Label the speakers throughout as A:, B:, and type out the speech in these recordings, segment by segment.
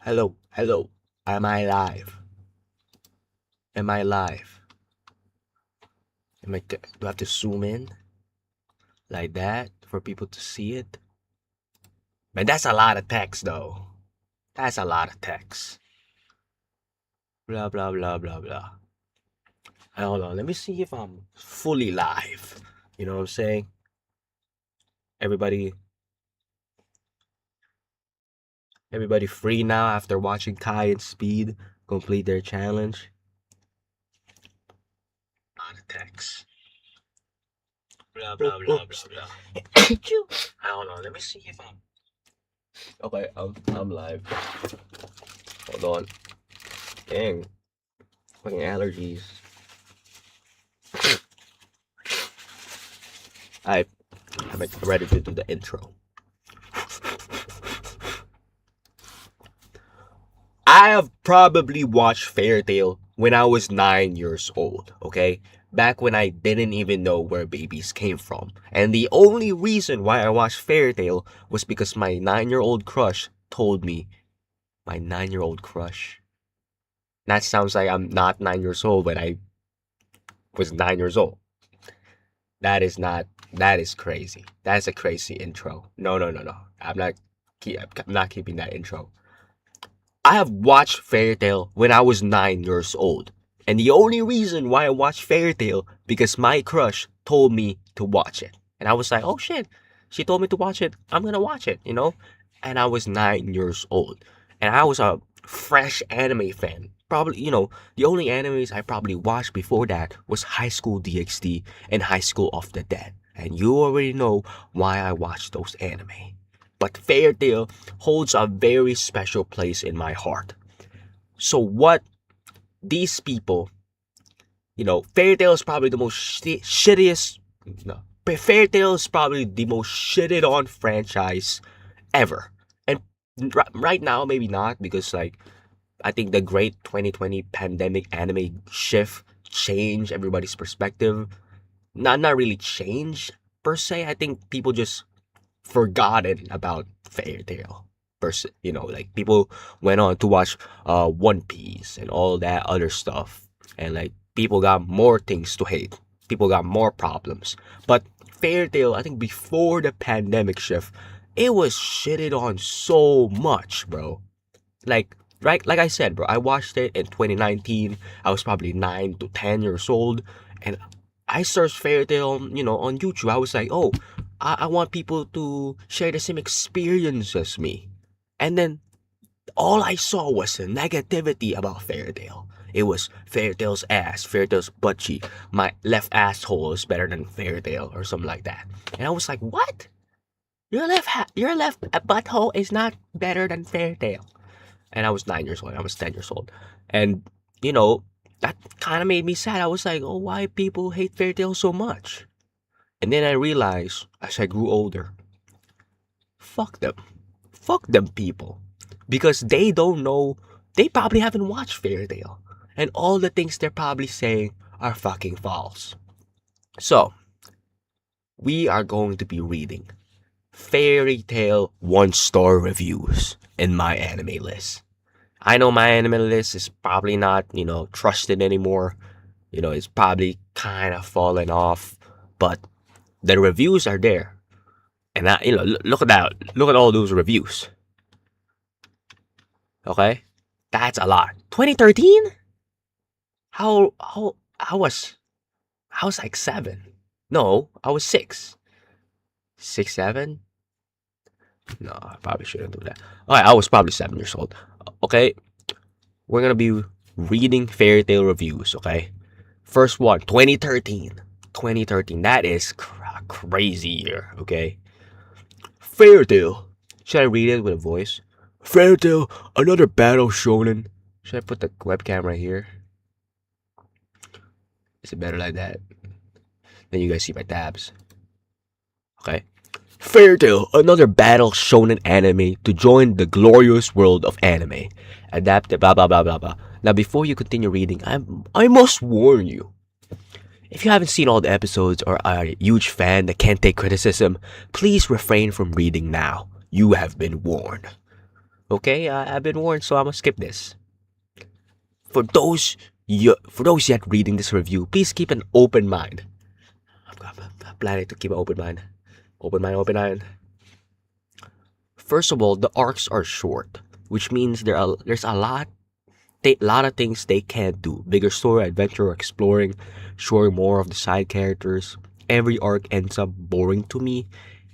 A: Hello, hello. Am I live? Am I live? Do I have to zoom in like that for people to see it? Man, that's a lot of text though. That's a lot of text. Blah blah blah blah blah. Hold on, let me see if I'm fully live. You know what I'm saying? Everybody, everybody free now after watching Kai and Speed complete their challenge. A lot of text. Blah blah blah blah blah. Hold on, let me see if I'm okay. I'm live. Hold on. Dang. Fucking allergies. I'm ready to do the intro. I have probably watched Fairy Tail when I was 9 years old, okay? Back when I didn't even know where babies came from. And the only reason why I watched Fairy Tail was because my 9-year-old crush told me. My 9-year-old crush? That sounds like I'm not 9 years old when I was 9 years old. That is crazy. That's a crazy intro. No. I'm not keeping that intro. I have watched Fairy Tail when I was 9 years old. And the only reason why I watched Fairy Tail because my crush told me to watch it. And I was like, "Oh shit. She told me to watch it. I'm going to watch it, you know?" And I was 9 years old. And I was a fresh anime fan. Probably, the only animes I probably watched before that was High School DxD and High School of the Dead. And you already know why I watched those anime. But Fairy Tail holds a very special place in my heart. So what these people, Fairy Tail is probably the most shittiest. No, Fairy Tail is probably the most shitted on franchise ever. And right now, maybe not because I think the great 2020 pandemic anime shift changed everybody's perspective. Not really change per se. I think people just forgotten about Fairy Tail. People went on to watch One Piece and all that other stuff, and people got more things to hate. People got more problems. But Fairy Tail, I think before the pandemic shift, it was shitted on so much, bro. Like I said, bro, I watched it in 2019. I was probably 9 to 10 years old, and I searched Fairy Tail, on YouTube. I was like, oh, I want people to share the same experience as me. And then all I saw was the negativity about Fairy Tail. It was Fairy Tail's ass, Fairy Tail's butt cheek. My left asshole is better than Fairy Tail or something like that. And I was like, what? Your left butthole is not better than Fairy Tail. And I was 9 years old. I was 10 years old. And, that kind of made me sad. I was like, oh, why people hate Fairy Tail so much? And then I realized, as I grew older, fuck them. Fuck them people. Because they don't know, they probably haven't watched Fairy Tail. And all the things they're probably saying are fucking false. So, we are going to be reading Fairy Tail 1-star reviews in my anime list. I know my anime list is probably not, trusted anymore. It's probably kind of fallen off. But the reviews are there. And look at that. Look at all those reviews. Okay? That's a lot. 2013? I was like 7. No, I was 6. 6, 7? No, I probably shouldn't do that. Alright, I was probably 7 years old. Okay? We're gonna be reading Fairy Tail reviews, okay? First one, 2013. 2013. That is crazy year, okay? Fairy Tail. Should I read it with a voice? Fairy Tail, another battle shonen. Should I put the webcam right here? Is it better like that? Then you guys see my tabs. Okay. Fairy Tail, another battle shonen anime to join the glorious world of anime. Adapted, blah blah blah blah blah. Now, before you continue reading, I must warn you. If you haven't seen all the episodes or are a huge fan that can't take criticism, please refrain from reading now. You have been warned. Okay, I've been warned, so I'm gonna skip this. For those for those yet reading this review, please keep an open mind. I'm planning to keep an open mind. Open mind, open mind. First of all, the arcs are short, which means there's lot of things they can't do. Bigger story, adventure, exploring, showing more of the side characters. Every arc ends up boring to me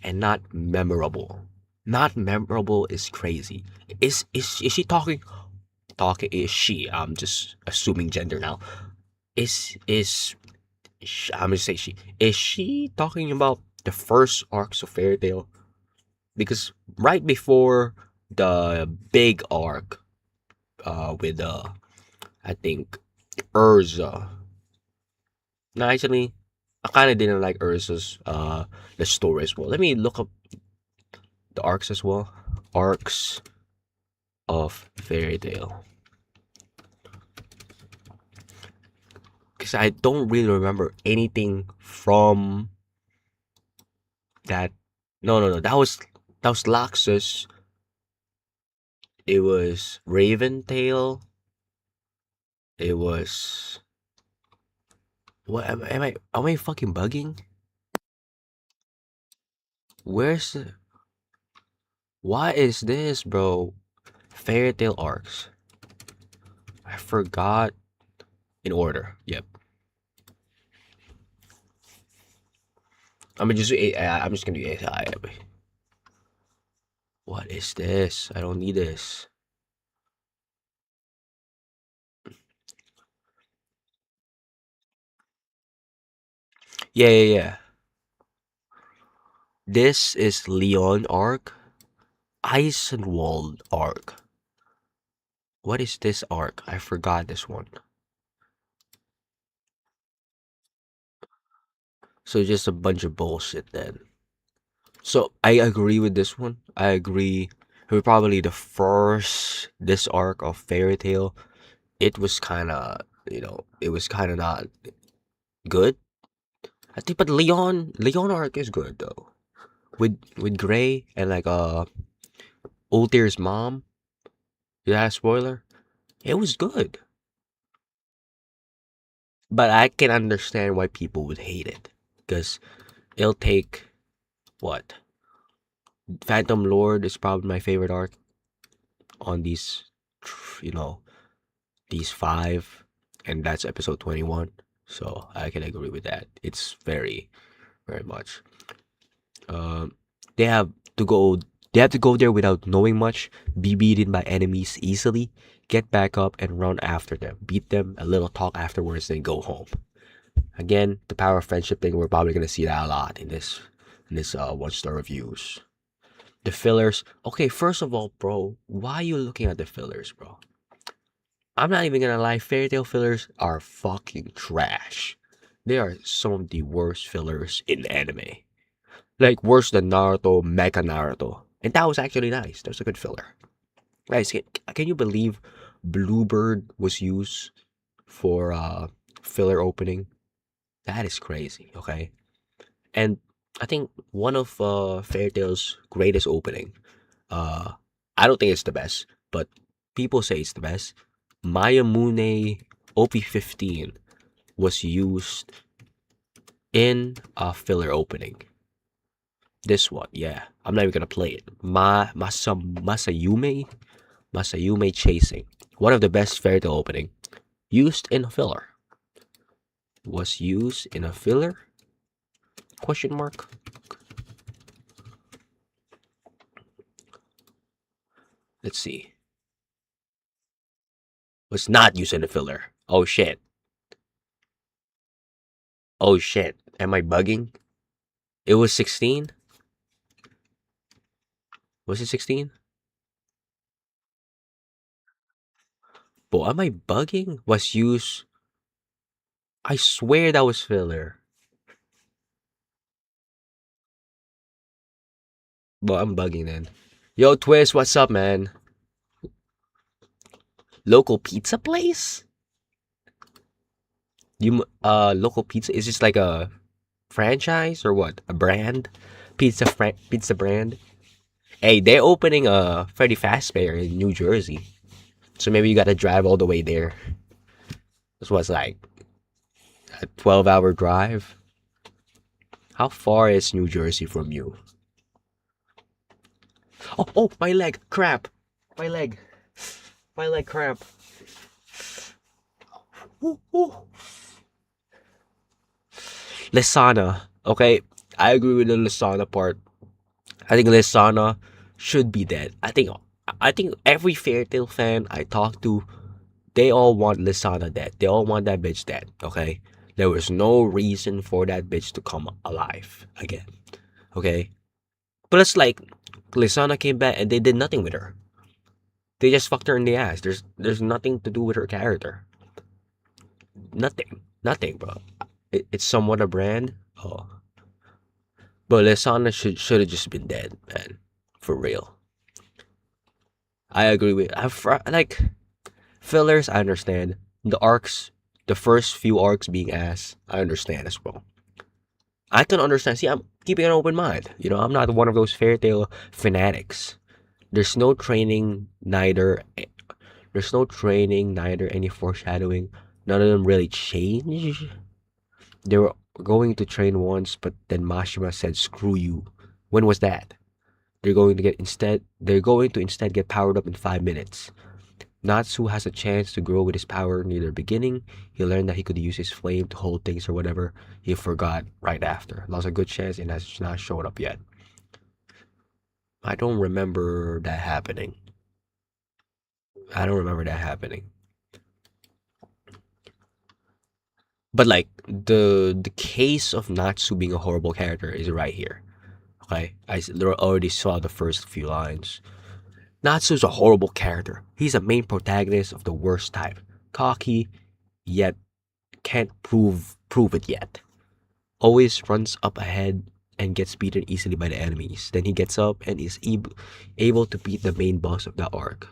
A: and not memorable. Not memorable is crazy. Is she talking? Talking is she? I'm just assuming gender now. I'm gonna say she. Is she talking about the first arcs of Fairy Tail? Because right before the big arc, with I think Urza. No, actually, I kind of didn't like Urza's the story as well. Let me look up the arcs as well. Arcs of Fairy Tail. Because I don't really remember anything from that. No, no, no. That was Laxus. It was Raven Tail. It was what am I fucking bugging? Where's the what is this, bro? Fairy Tail arcs. I forgot in order. Yep. I'm just gonna do AI. What is this? I don't need this. Yeah, yeah, yeah. This is Leon arc. Eisenwald arc. What is this arc? I forgot this one. So just a bunch of bullshit then. So I agree with this one. I agree. Probably the first this arc of Fairy Tail. It was kind of it was kind of not good. I think, but Leon arc is good though. With Gray and like Ultir's mom. Is that a spoiler? It was good, but I can understand why people would hate it because it'll take what Phantom Lord is probably my favorite arc on these, you know, these five, and that's episode 21. So I can agree with that. It's very, very much. Um, they have to go. They have to go there without knowing much, be beaten by enemies easily, get back up and run after them, beat them, a little talk afterwards, then go home. Again, the power of friendship thing. We're probably gonna see that a lot in this 1-star reviews. The fillers. Okay, first of all, bro, why are you looking at the fillers, bro? I'm not even gonna lie, Fairy Tail fillers are fucking trash. They are some of the worst fillers in anime. Like worse than Naruto, Mecha Naruto. And that was actually nice. That was a good filler. Guys, can you believe Bluebird was used for filler opening? That is crazy, okay? And I think one of Fairy Tail's greatest opening, uh, I don't think it's the best, but people say it's the best. Mayamune OP15 was used in a filler opening. This one, yeah. I'm not even gonna play it. Masayume Chasing. One of the best Fairy Tail opening. Used in a filler. Was used in a filler? Question mark. Let's see. Was not used in a filler. Oh shit. Oh shit. Am I bugging? It was 16? Was it 16? But am I bugging? Was used. I swear that was filler. But I'm bugging then. Yo, Twist, what's up, man? Local pizza place? Local pizza is this like a franchise or what? A brand? Pizza brand? Hey, they're opening a Freddy Fazbear in New Jersey, so maybe you gotta drive all the way there. This was like a 12-hour drive. How far is New Jersey from you? Oh, my leg, cramp. My leg, cramp. Ooh, ooh. Lisana. Okay, I agree with the Lisana part. I think Lisana should be dead. I think every Fairytale fan I talk to, they all want Lisana dead. They all want that bitch dead. Okay, there was no reason for that bitch to come alive again. Okay, but it's like Lisana came back and they did nothing with her. They just fucked her in the ass. There's nothing to do with her character. Nothing, bro. It's somewhat a brand. Oh, but Lisana should have just been dead, man. For real. I agree with. Like fillers. I understand the arcs. The first few arcs being ass. I understand as well. I can understand. See, I'm keeping an open mind. I'm not one of those fairy tale fanatics. There's no training, neither. There's no training, neither any foreshadowing. None of them really change. They were going to train once, but then Mashima said, "Screw you." When was that? They're going to instead get powered up in 5 minutes. Natsu has a chance to grow with his power near the beginning. He learned that he could use his flame to hold things or whatever. He forgot right after. Lost a good chance and has not showed up yet. I don't remember that happening. But like the case of Natsu being a horrible character is right here. Okay, I already saw the first few lines. Natsu's a horrible character. He's a main protagonist of the worst type. Cocky, yet can't prove it yet. Always runs up ahead and gets beaten easily by the enemies. Then he gets up and is able to beat the main boss of the arc.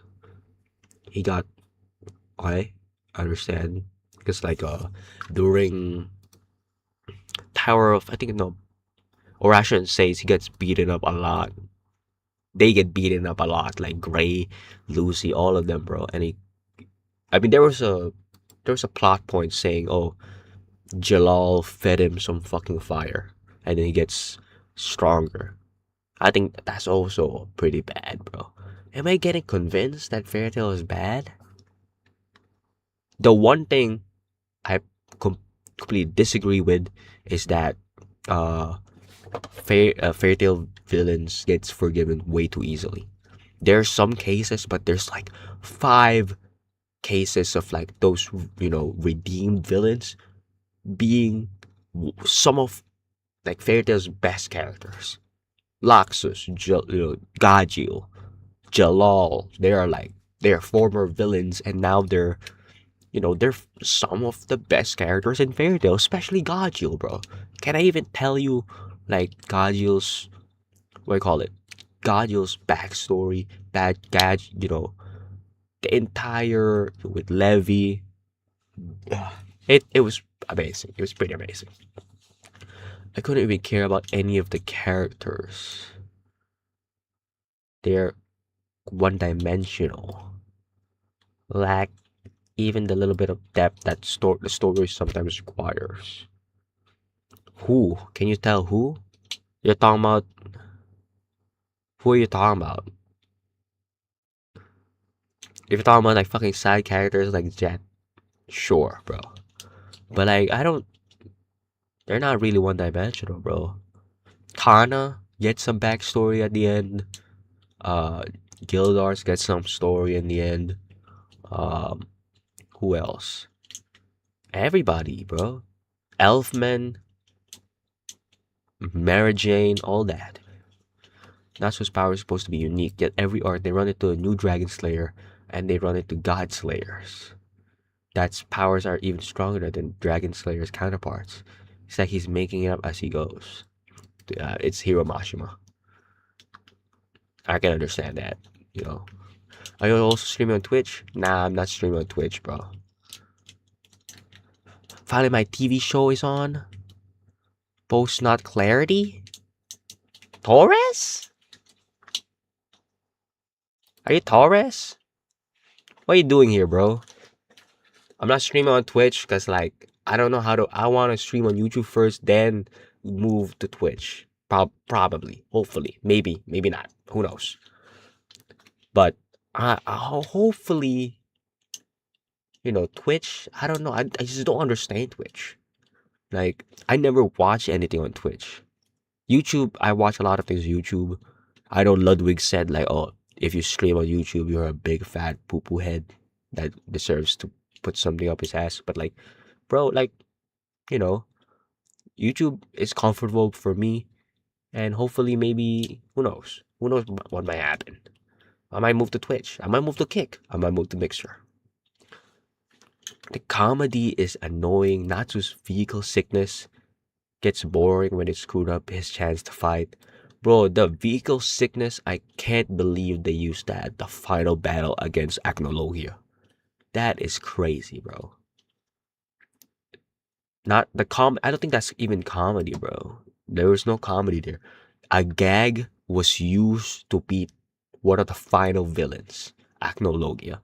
A: He got I understand because like during Tower of I think no, or I shouldn't say he gets beaten up a lot. They get beaten up a lot, like Gray, Lucy, all of them, bro. I mean, there was a plot point saying, oh, Jalal fed him some fucking fire, and then he gets stronger. I think that's also pretty bad, bro. Am I getting convinced that Fairy Tail is bad? The one thing I completely disagree with is that uh, Fairy Tail villains gets forgiven way too easily. There's some cases, but there's like 5 cases of like those redeemed villains being some of like Fairy Tail's best characters. Laxus, Gajil, Jalal. They are former villains, and now they're some of the best characters in Fairy Tail, especially Gajil, bro. Can I even tell you like Gajil's what do you call it? Gajil's backstory, the entire with Levi. It was amazing. It was pretty amazing. I couldn't even care about any of the characters. They're one-dimensional. Lack even the little bit of depth that the story sometimes requires. Who? Can you tell who? You're talking about who are you talking about? If you're talking about like fucking side characters like Jet, sure, bro. But like they're not really one-dimensional, bro. Kana gets some backstory at the end. Uh, Gildars gets some story in the end. Um, who else? Everybody, bro. Elfman, Mary Jane, all that. Natsu's power is supposed to be unique, yet every arc they run into a new Dragon Slayer and they run into God Slayers. That's powers are even stronger than Dragon Slayer's counterparts. It's like he's making it up as he goes. It's Hiro Mashima. I can understand that, you know. Are you also streaming on Twitch? Nah, I'm not streaming on Twitch, bro. Finally, my TV show is on. Post not clarity? Torres? Are you Torres? What are you doing here, bro? I'm not streaming on Twitch because, like, I don't know how to. I want to stream on YouTube first, then move to Twitch. Probably, hopefully, maybe not. Who knows? But hopefully, Twitch. I don't know. I just don't understand Twitch. Like, I never watch anything on Twitch. YouTube, I watch a lot of things on YouTube. I know Ludwig said, like, oh, if you stream on YouTube, you're a big fat poo poo head that deserves to put something up his ass. But, like, bro, like, you know, YouTube is comfortable for me, and hopefully, maybe, who knows? Who knows what might happen? I might move to Twitch. I might move to Kick. I might move to Mixer. The comedy is annoying. Natsu's vehicle sickness gets boring when it screwed up his chance to fight. Bro, the vehicle sickness, I can't believe they used that at the final battle against Acnologia. That is crazy, bro. Not the I don't think that's even comedy, bro. There was no comedy there. A gag was used to beat one of the final villains, Acnologia.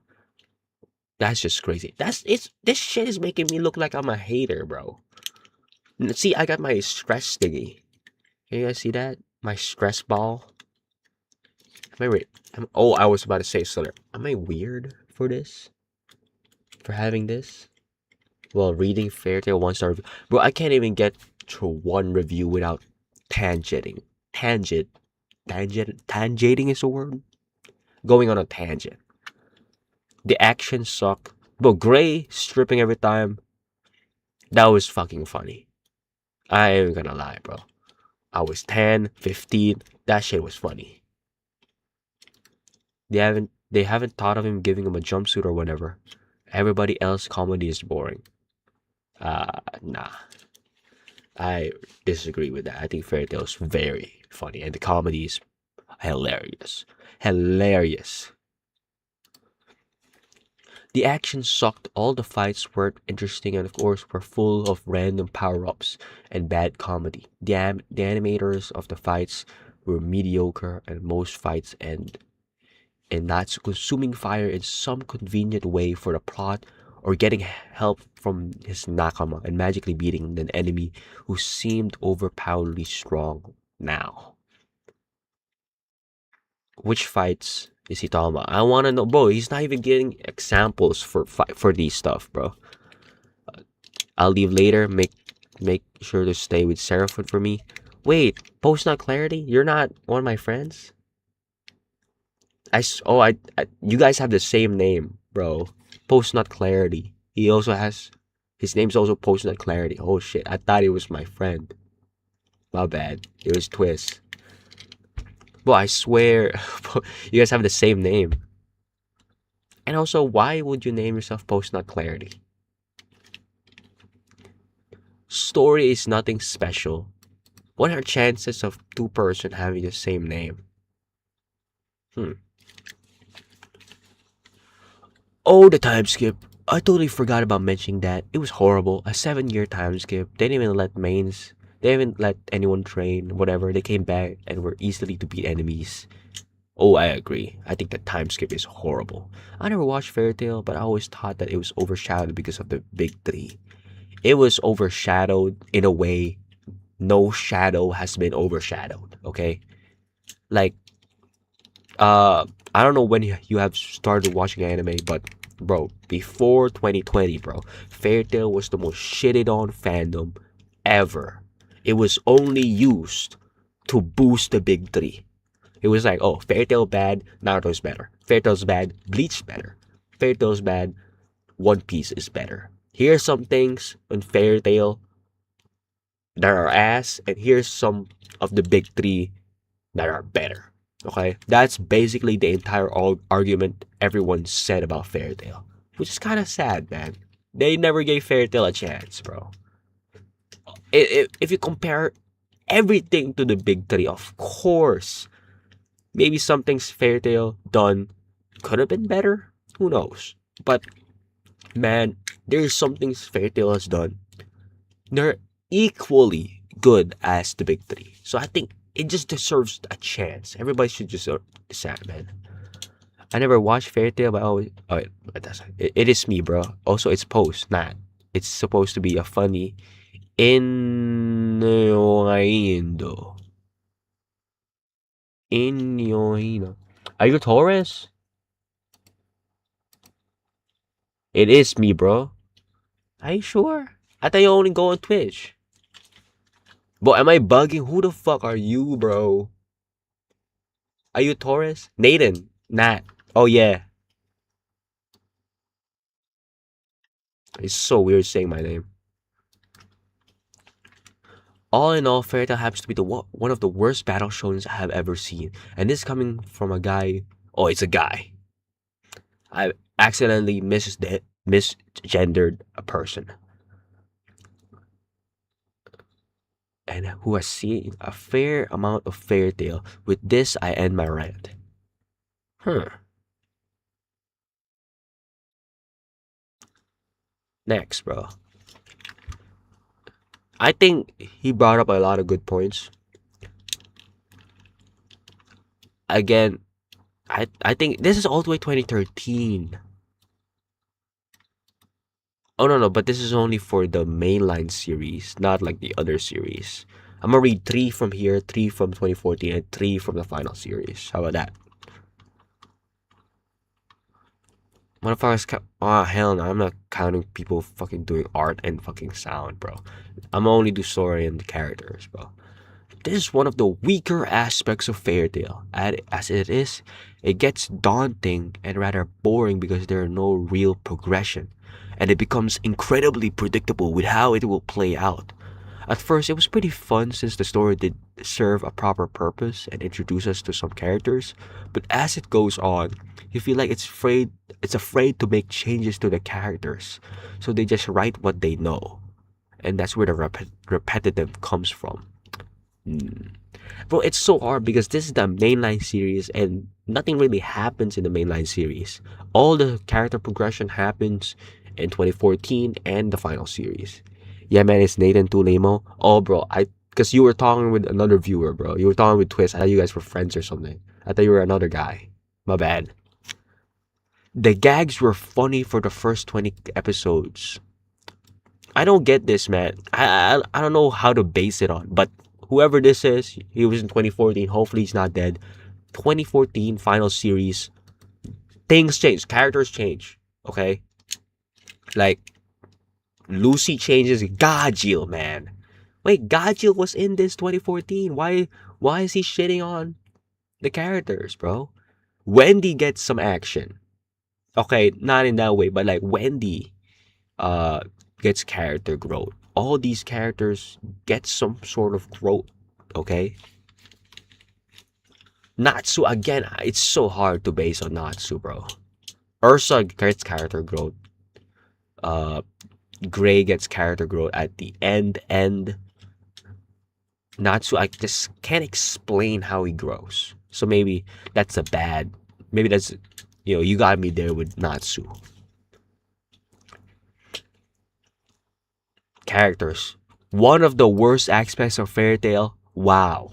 A: That's just crazy. This shit is making me look like I'm a hater, bro. See, I got my stress thingy. Can you guys see that? My stress ball. Am I weird? I was about to say something. Am I weird for this? For having this? Well, reading Fairy Tail 1-star review. Bro, I can't even get to one review without tangenting. Tangenting is a word? Going on a tangent. The action suck. Bro, Gray stripping every time. That was fucking funny. I ain't gonna lie, bro. I was 10, 15. That shit was funny. They haven't thought of him giving him a jumpsuit or whatever. Everybody else comedy is boring. Nah. I disagree with that. I think Fairy Tail is very funny and the comedy is hilarious. Hilarious. The action sucked, all the fights weren't interesting, and of course were full of random power-ups and bad comedy. The animators of the fights were mediocre, and most fights end in not consuming fire in some convenient way for the plot, or getting help from his nakama and magically beating an enemy who seemed overpoweringly strong now. Which fights is he talking about? I want to know, bro. He's not even getting examples for these stuff, bro. I'll leave later. Make sure to stay with Seraphim for me. Wait, post not clarity. You're not one of my friends. You guys have the same name, bro. Post not clarity. He also has his name's also post not clarity. Oh shit! I thought he was my friend. My bad. It was Twist. Well, I swear, you guys have the same name. And also, why would you name yourself Post Not Clarity? Story is nothing special. What are chances of two person having the same name? Oh, the time skip. I totally forgot about mentioning that. It was horrible. A 7-year time skip. They didn't even let mains. They didn't let anyone train. Whatever. They came back and were easily to beat enemies. Oh, I agree. I think the time skip is horrible. I never watched Fairy Tail, but I always thought that it was overshadowed because of the big three. It was overshadowed in a way no shadow has been overshadowed. Okay, like I don't know when you have started watching anime, but bro, before 2020, bro, Fairy Tail was the most shitted on fandom ever. It was only used to boost the big three. It was like, oh, Fairy Tail bad, Naruto's better. Fairy Tail's bad, Bleach better. Fairy Tail's bad, One Piece is better. Here's some things on Fairy Tail that are ass, and here's some of the big three that are better. Okay, that's basically the entire argument everyone said about Fairy Tail, which is kind of sad, man. They never gave Fairy Tail a chance, bro. If you compare everything to the big three, of course, maybe some things Fairy Tail done could have been better. Who knows? But man, there's some things Fairy Tail has done. They're equally good as the big three. So I think it just deserves a chance. Everybody should just decide, man. I never watched Fairy Tail, but I always. Oh, it is me, bro. Also, it's post, not. It's supposed to be a funny. Inyoindo. Inyoino. Are you Taurus? It is me, bro. Are you sure? I thought you only go on Twitch. But am I bugging? Who the fuck are you, bro? Are you Taurus? Nathan. Nat. Oh, yeah. It's so weird saying my name. All in all, Fairy Tail happens to be one of the worst battle shows I have ever seen. And this coming from a guy. Oh, it's a guy. I accidentally misgendered a person. And who has seen a fair amount of Fairy Tail. With this, I end my rant. Next, bro. I think he brought up a lot of good points. Again, I think this is all the way 2013. Oh no, but this is only for the mainline series, not like the other series. I'm gonna read 3 from here, 3 from 2014, and 3 from the final series. How about that? Motherfuckers, oh hell no, I'm not counting people fucking doing art and fucking sound, bro. I'm only do story and the characters, bro. This is one of the weaker aspects of Fairy Tail. As it is, it gets daunting and rather boring because there are no real progression, and it becomes incredibly predictable with how it will play out. At first, it was pretty fun since the story did serve a proper purpose and introduce us to some characters, but as it goes on, you feel like it's afraid to make changes to the characters, so they just write what they know, and that's where the repetitive comes from. Bro, it's so hard because this is the mainline series and nothing really happens in the mainline series. All the character progression happens in 2014 and the final series. Yeah, man, it's Nathan Tulemo. Oh, bro, because you were talking with another viewer, bro. You were talking with Twist. I thought you guys were friends or something. I thought you were another guy. My bad. The gags were funny for the first 20 episodes. I don't get this, man. I don't know how to base it on, but whoever this is, he was in 2014. Hopefully, he's not dead. 2014 final series. Things change. Characters change. Okay? Like, Lucy changes. Gajil, man. Wait, Gajil was in this 2014. Why is he shitting on the characters, bro? Wendy gets some action. Okay, not in that way, but like Wendy uh gets character growth. All these characters get some sort of growth, okay? Natsu, again, it's so hard to base on Natsu, bro. Ursa gets character growth. Uh, Gray gets character growth at the end, and Natsu, I just can't explain how he grows. So maybe that's you got me there with Natsu. Characters. One of the worst aspects of Fairy Tail. Wow.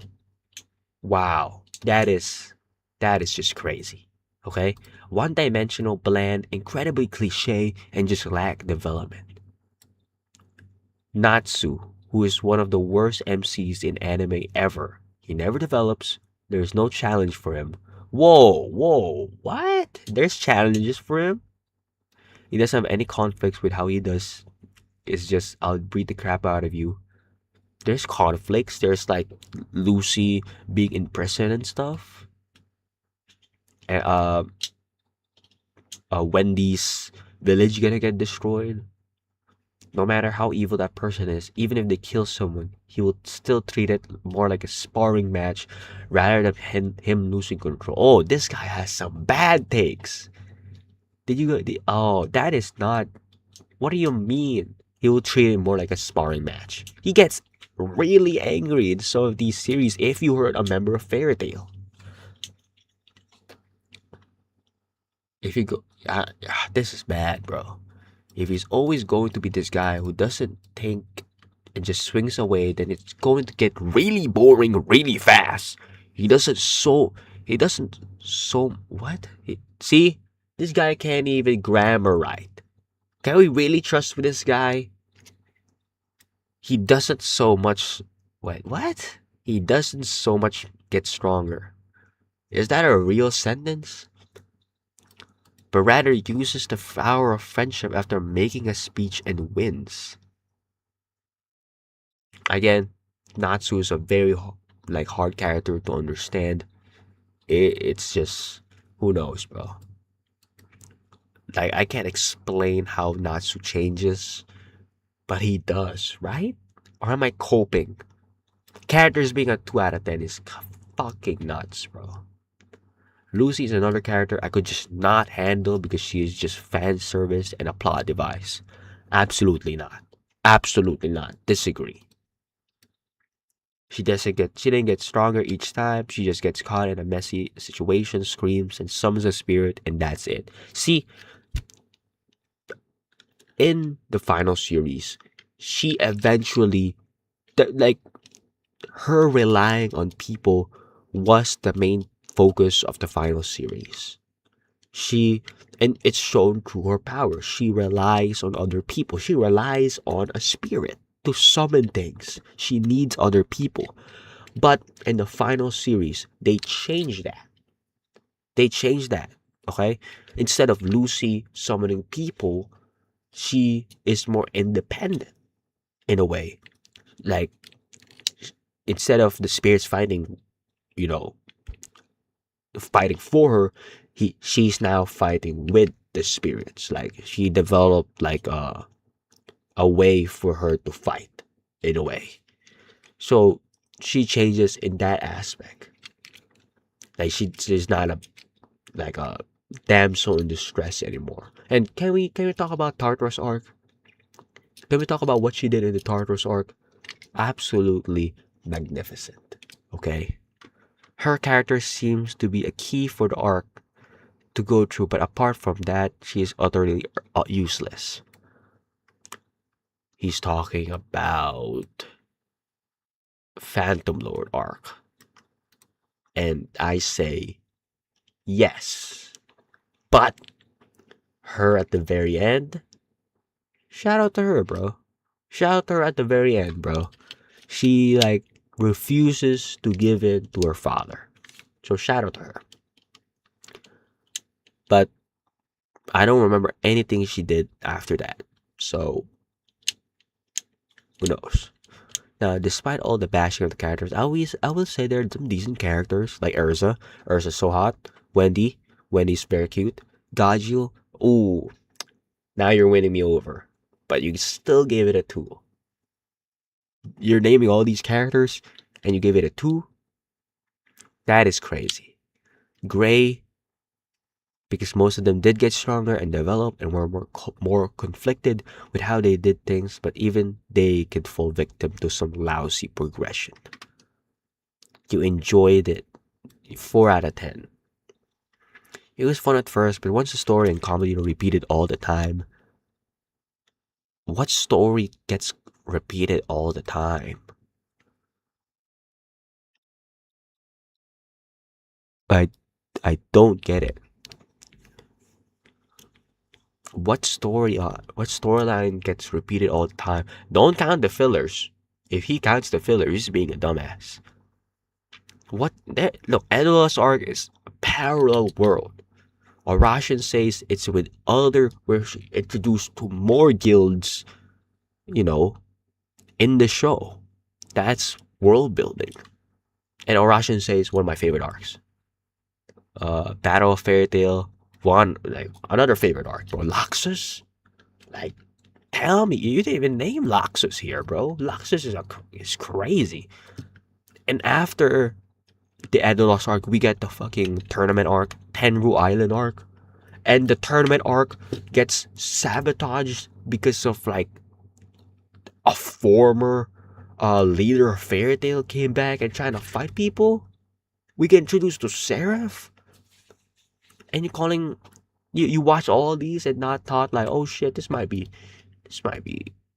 A: That is just crazy. Okay? One-dimensional, bland, incredibly cliche, and just lack development. Natsu, who is one of the worst MCs in anime ever. He never develops. There's no challenge for him. Whoa, what? There's challenges for him? He doesn't have any conflicts with how he does. It's just, I'll beat the crap out of you. There's conflicts. There's like Lucy being in prison and stuff. And, Wendy's village gonna get destroyed. No matter how evil that person is, even if they kill someone, he will still treat it more like a sparring match rather than him losing control. Oh, this guy has some bad takes. That is not. What do you mean? He will treat it more like a sparring match. He gets really angry in some of these series if you hurt a member of Fairy Tail. If you go, this is bad, bro. If he's always going to be this guy who doesn't think and just swings away, then it's going to get really boring really fast. He doesn't what? See, this guy can't even grammar right. Can we really trust with this guy? He doesn't so much. Wait, what? He doesn't so much get stronger. Is that a real sentence? But rather uses the power of friendship after making a speech and wins. Again, Natsu is a very like hard character to understand. It's just who knows, bro. Like I can't explain how Natsu changes, but he does, right? Or am I coping? Characters being a 2 out of 10 is fucking nuts, bro. Lucy is another character I could just not handle because she is just fan service and a plot device. Absolutely not. Absolutely not. Disagree. She didn't get stronger each time. She just gets caught in a messy situation, screams, and summons a spirit, and that's it. See, in the final series, she eventually, like, her relying on people was the main focus of the final series. And it's shown through her power. She relies on other people. She relies on a spirit to summon things. She needs other people. But in the final series, they changed that. They changed that. Okay? Instead of Lucy summoning people, she is more independent in a way. Like, instead of the spirits fighting, you know, fighting for her, she's now fighting with the spirits. Like, she developed like a way for her to fight in a way. So she changes in that aspect. Like she's not a damsel in distress anymore. And can we talk about Tartarus arc? Can we talk about what she did in the Tartarus arc? Absolutely magnificent. Okay? Her character seems to be a key for the arc to go through, but apart from that, she is utterly useless. He's talking about Phantom Lord arc. And I say yes. But her at the very end, shout out to her, bro. Shout out to her at the very end, bro. She like refuses to give in to her father. So shout out to her. But I don't remember anything she did after that. So who knows? Now, despite all the bashing of the characters, I will say there are some decent characters like Urza. Urza's so hot. Wendy's very cute. Gajil, ooh, now you're winning me over. But you still gave it a 2. You're naming all these characters and you gave it a 2? That is crazy. Gray, because most of them did get stronger and develop and were more conflicted with how they did things, but even they could fall victim to some lousy progression. You enjoyed it. 4 out of 10. It was fun at first, but once the story and comedy are repeated all the time, what story gets repeated all the time? I don't get it. What storyline gets repeated all the time? Don't count the fillers. If he counts the fillers, he's being a dumbass. Look, Edolas arc is a parallel world. Arashin says it's with other, where she introduced to more guilds, in the show. That's world building. And Arashin says one of my favorite arcs. Battle of Fairy Tail, another favorite arc, bro. Laxus? Like, tell me, you didn't even name Laxus here, bro. Laxus is crazy. And after the Edolas arc, we get the fucking tournament arc, Tenru Island arc. And the tournament arc gets sabotaged because of like a former leader of Fairy Tail came back and trying to fight people. We get introduced to Seraph. And you watch all these and not thought like, oh shit, this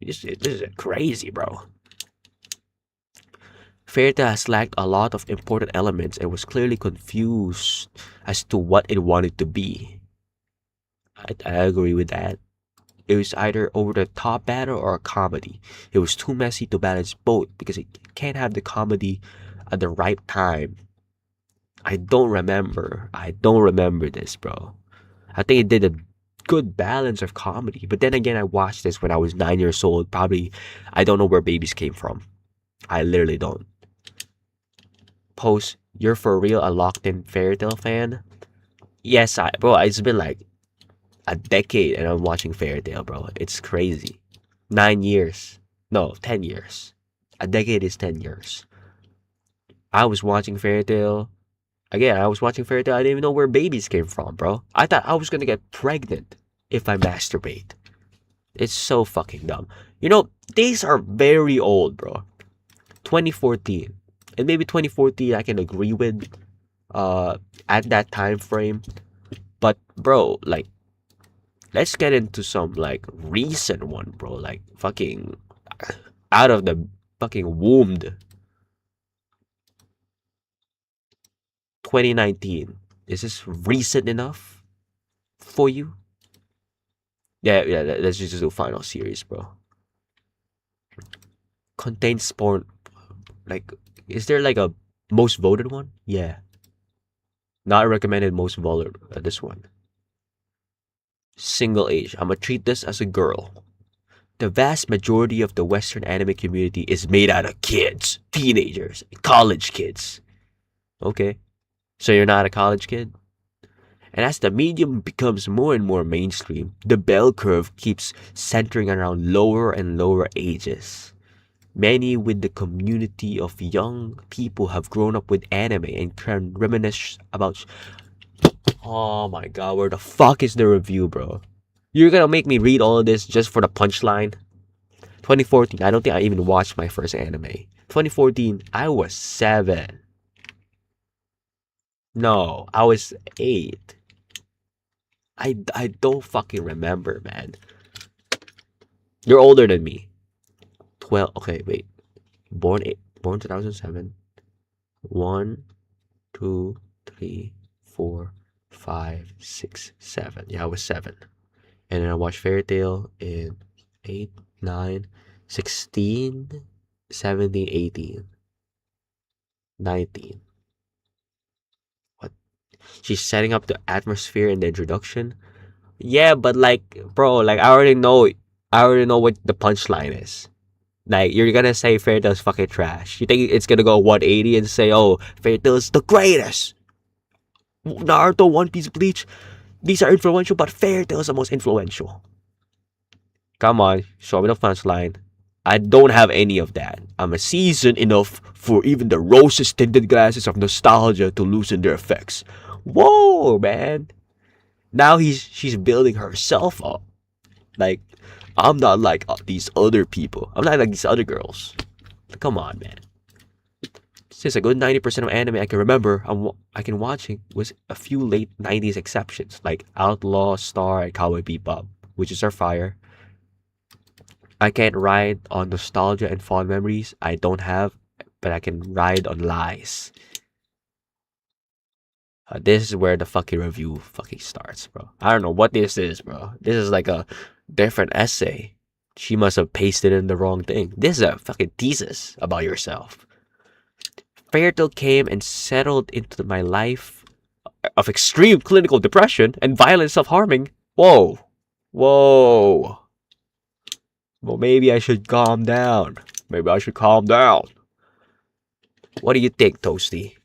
A: is crazy, bro. Fairy Tail has lacked a lot of important elements and was clearly confused as to what it wanted to be. I agree with that. It was either over the top battle or a comedy. It was too messy to balance both because it can't have the comedy at the right time. I don't remember. I don't remember this, bro. I think it did a good balance of comedy. But then again, I watched this when I was 9 years old. Probably, I don't know where babies came from. I literally don't. Post, you're for real a locked in Fairy Tail fan? Yes, bro, it's been like a decade and I'm watching Fairy Tail, bro. It's crazy. 9 years. No, 10 years. A decade is 10 years. I was watching Fairy Tail. Again, I was watching Fairy Tail. I didn't even know where babies came from, bro. I thought I was gonna get pregnant if I masturbate. It's so fucking dumb. You know, these are very old, bro. 2014. And maybe 2014 I can agree with at that time frame. But bro, like, let's get into some like recent one, bro. Like fucking out of the fucking womb. 2019. Is this recent enough for you? Yeah. Let's just do final series, bro. Contains porn. Like, is there like a most voted one? Yeah. Not recommended most voted. This one. Single age. I'm gonna treat this as a girl. The vast majority of the Western anime community is made out of kids, teenagers, college kids. Okay. So you're not a college kid? And as the medium becomes more and more mainstream, the bell curve keeps centering around lower and lower ages. Many with the community of young people have grown up with anime and can reminisce about. Oh my god, where the fuck is the review, bro? You're gonna make me read all of this just for the punchline? 2014, I don't think I even watched my first anime. 2014, I was 7. No, I was 8. I don't fucking remember, man. You're older than me. 12. Okay, wait. Born 2007. 1, 2, 3, 4, 5, 6, 7. Yeah, I was 7. And then I watched Fairy Tail in 8, 9, 16, 17, 18, 19. What? She's setting up the atmosphere in the introduction. Yeah, but like, bro, like I already know. I already know what the punchline is. Like, you're gonna say Fairy Tail's fucking trash. You think it's gonna go 180 and say, oh, Fairy Tail's the greatest? Naruto, One Piece, Bleach, these are influential, but Fairy Tail is the most influential. Come on, show me the punchline. I don't have any of that. I'm a seasoned enough for even the roses-tinted glasses of nostalgia to loosen their effects. Whoa, man. Now she's building herself up. Like, I'm not like these other people. I'm not like these other girls. Come on, man. Since a good 90% of anime I can remember, I can watching was a few late 90s exceptions, like Outlaw, Star, and Cowboy Bebop, which is our fire. I can't ride on nostalgia and fond memories I don't have, but I can ride on lies. This is where the fucking review fucking starts, bro. I don't know what this is, bro. This is like a different essay. She must have pasted in the wrong thing. This is a fucking thesis about yourself. Fairy Tail came and settled into my life of extreme clinical depression and violent self-harming. Whoa. Well, maybe I should calm down. What do you think, Toasty?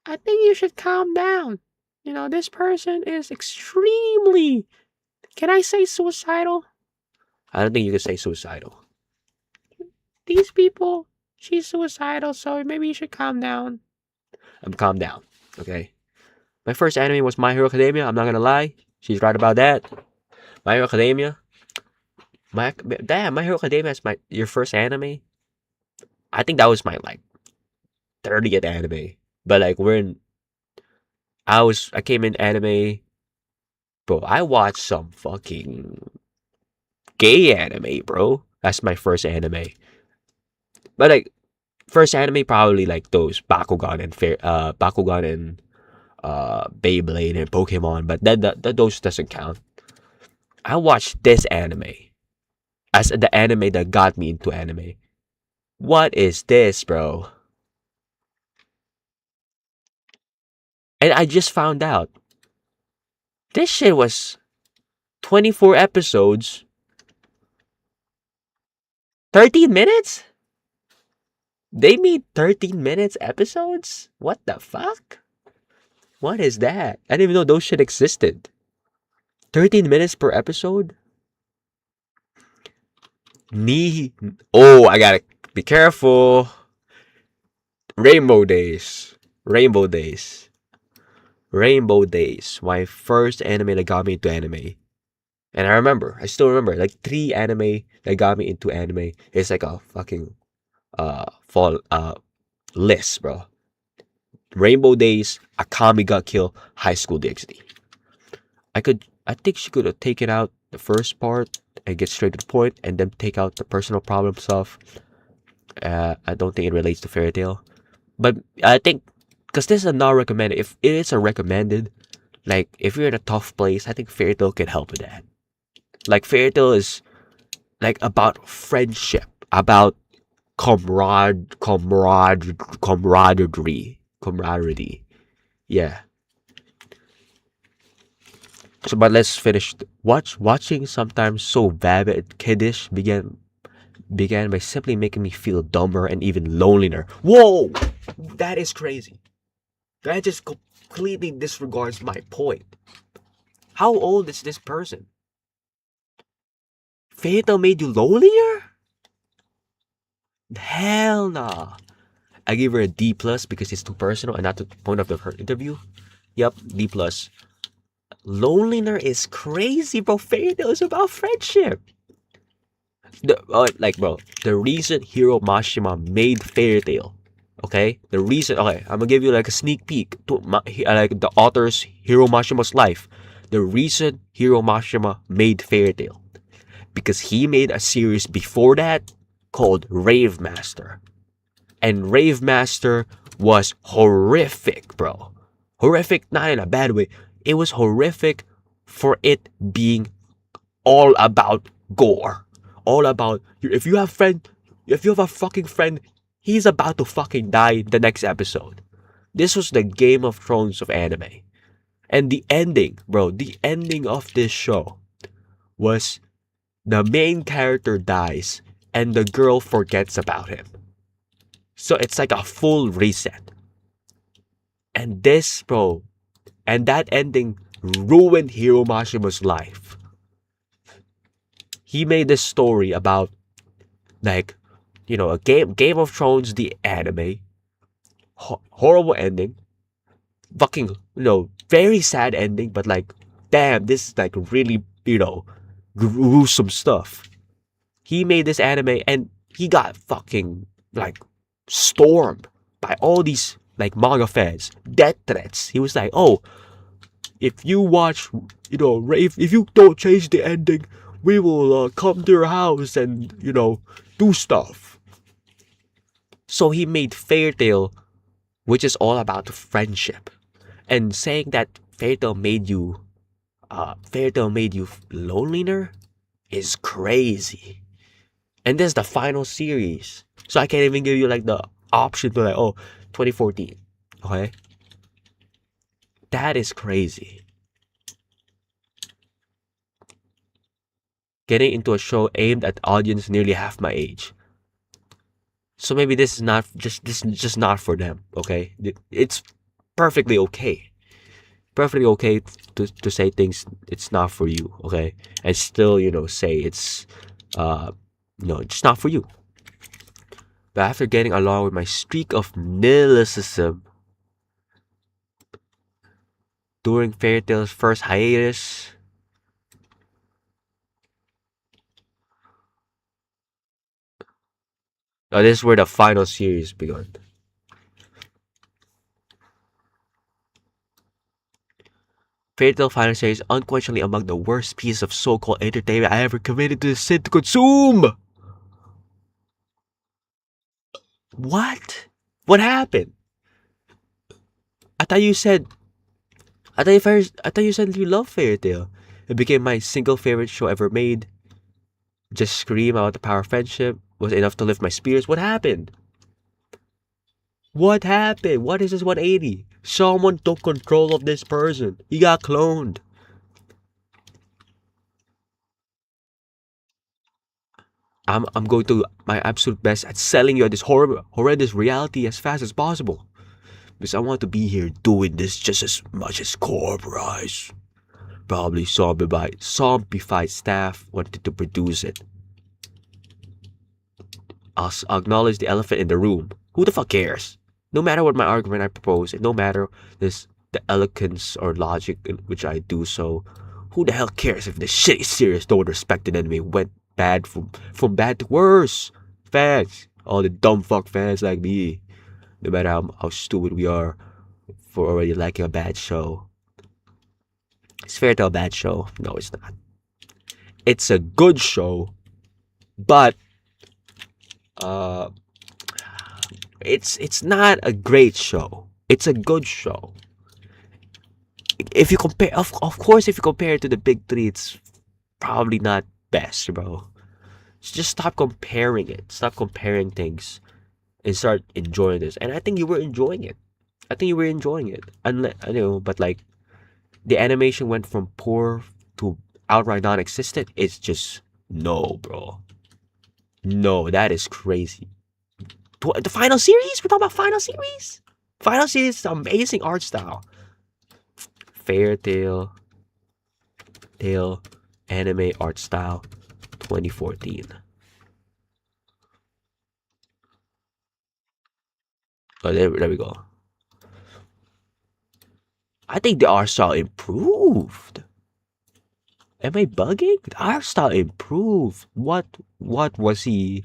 A: I think you should calm down. You know, this person is extremely. Can I say suicidal? I don't think you can say suicidal. These people, she's suicidal, so maybe you should calm down. I'm calm down, okay? My first anime was My Hero Academia. I'm not gonna lie. She's right about that. My Hero Academia. My Hero Academia is your first anime. I think that was my like 30th anime. But like I came in anime. Bro, I watched some fucking gay anime, bro. That's my first anime. But like first anime probably like those Bakugan and Beyblade and Pokemon, but that those doesn't count. I watched this anime as the anime that got me into anime. What is this, bro? And I just found out this shit was 24 episodes, 13 minutes? They made 13 minutes episodes? What the fuck? What is that? I didn't even know those shit existed. 13 minutes per episode? Me. Oh, I gotta be careful. Rainbow Days. Rainbow Days. Rainbow Days. My first anime that got me into anime. And I still remember, like 3 anime that got me into anime. It's like a fucking fall list, bro. Rainbow Days, Akami Got Killed, High School DxD. I think she could have taken out the first part and get straight to the point, and then take out the personal problem stuff. I don't think it relates to Fairy Tail, but I think because this is not recommended. If it is a recommended, like if you're in a tough place, I think Fairy Tail can help with that. Like Fairy Tail is like about friendship, about camaraderie. Yeah. So, but let's finish. Watching sometimes so vapid and kiddish began by simply making me feel dumber and even lonelier. Whoa, that is crazy. That just completely disregards my point. How old is this person? Fatal made you lonelier? Hell nah. I give her a D plus because it's too personal and not the point of her interview. Yep, D plus. Loneliness is crazy, bro. Fairy Tail is about friendship. The reason Hiro Mashima made Fairy Tail, okay? I'm gonna give you like a sneak peek to like the author's Hiro Mashima's life. The reason Hiro Mashima made Fairy Tail, because he made a series before that called Rave Master. And Rave Master was horrific, bro. Horrific, not in a bad way. It was horrific for it being all about gore. All about, if you have a fucking friend, he's about to fucking die the next episode. This was the Game of Thrones of anime. And the ending, bro, the ending of this show was the main character dies and the girl forgets about him. So it's like a full reset. And this, bro, and that ending ruined Hiro Mashima's life. He made this story about, like, a Game of Thrones, the anime, horrible ending, fucking, very sad ending, but like, damn, this is like really, gruesome stuff. He made this anime and he got fucking like stormed by all these like manga fans, death threats. He was like, oh, if you watch, if you don't change the ending, we will come to your house and, do stuff. So he made Fairy Tail, which is all about friendship. And saying that Fairy Tail made you lonelier is crazy. And this is the final series. So I can't even give you like the option to like, 2014. Okay? That is crazy. Getting into a show aimed at audience nearly half my age. So maybe this is just not for them, okay? It's perfectly okay. Perfectly okay to say things it's not for you, okay? And still, say it's it's not for you. But after getting along with my streak of nihilism during Fairy Tail's first hiatus, this is where the final series began. Fairy Tail Final Series is unquestionably among the worst pieces of so-called entertainment I ever committed to the sin to consume. What? What happened? I thought you said I thought you said you love Fairy Tail. It became my single favorite show ever made. Just scream out the power of friendship was enough to lift my spirits. What happened? What happened? What is this 180? Someone took control of this person. He got cloned. I'm going to my absolute best at selling you this horrendous reality as fast as possible. Because I want to be here doing this just as much as Corporize. Probably zombified staff wanted to produce it. I'll acknowledge the elephant in the room. Who the fuck cares? No matter what my argument I propose, and no matter the eloquence or logic in which I do so, who the hell cares if the shitty serious don't respect an enemy went bad from bad to worse? Fans, all the dumb fuck fans like me, no matter how stupid we are for already liking a bad show. It's fair to a bad show. No, it's not. It's a good show, but uh it's not a great show. It's a good show. If you compare, of course, if you compare it to the big three, it's probably not best, bro. Just stop comparing it. Stop comparing things and start enjoying this. And I think you were enjoying it. I think you were enjoying it. Unless, I know, but like the animation went from poor to outright non-existent. It's just no, bro. No, that is crazy. The final series? We're talking about final series? Final series is amazing art style. Fairy Tail anime art style 2014. Oh, there we go. I think the art style improved. Am I bugging? The art style improved. What was he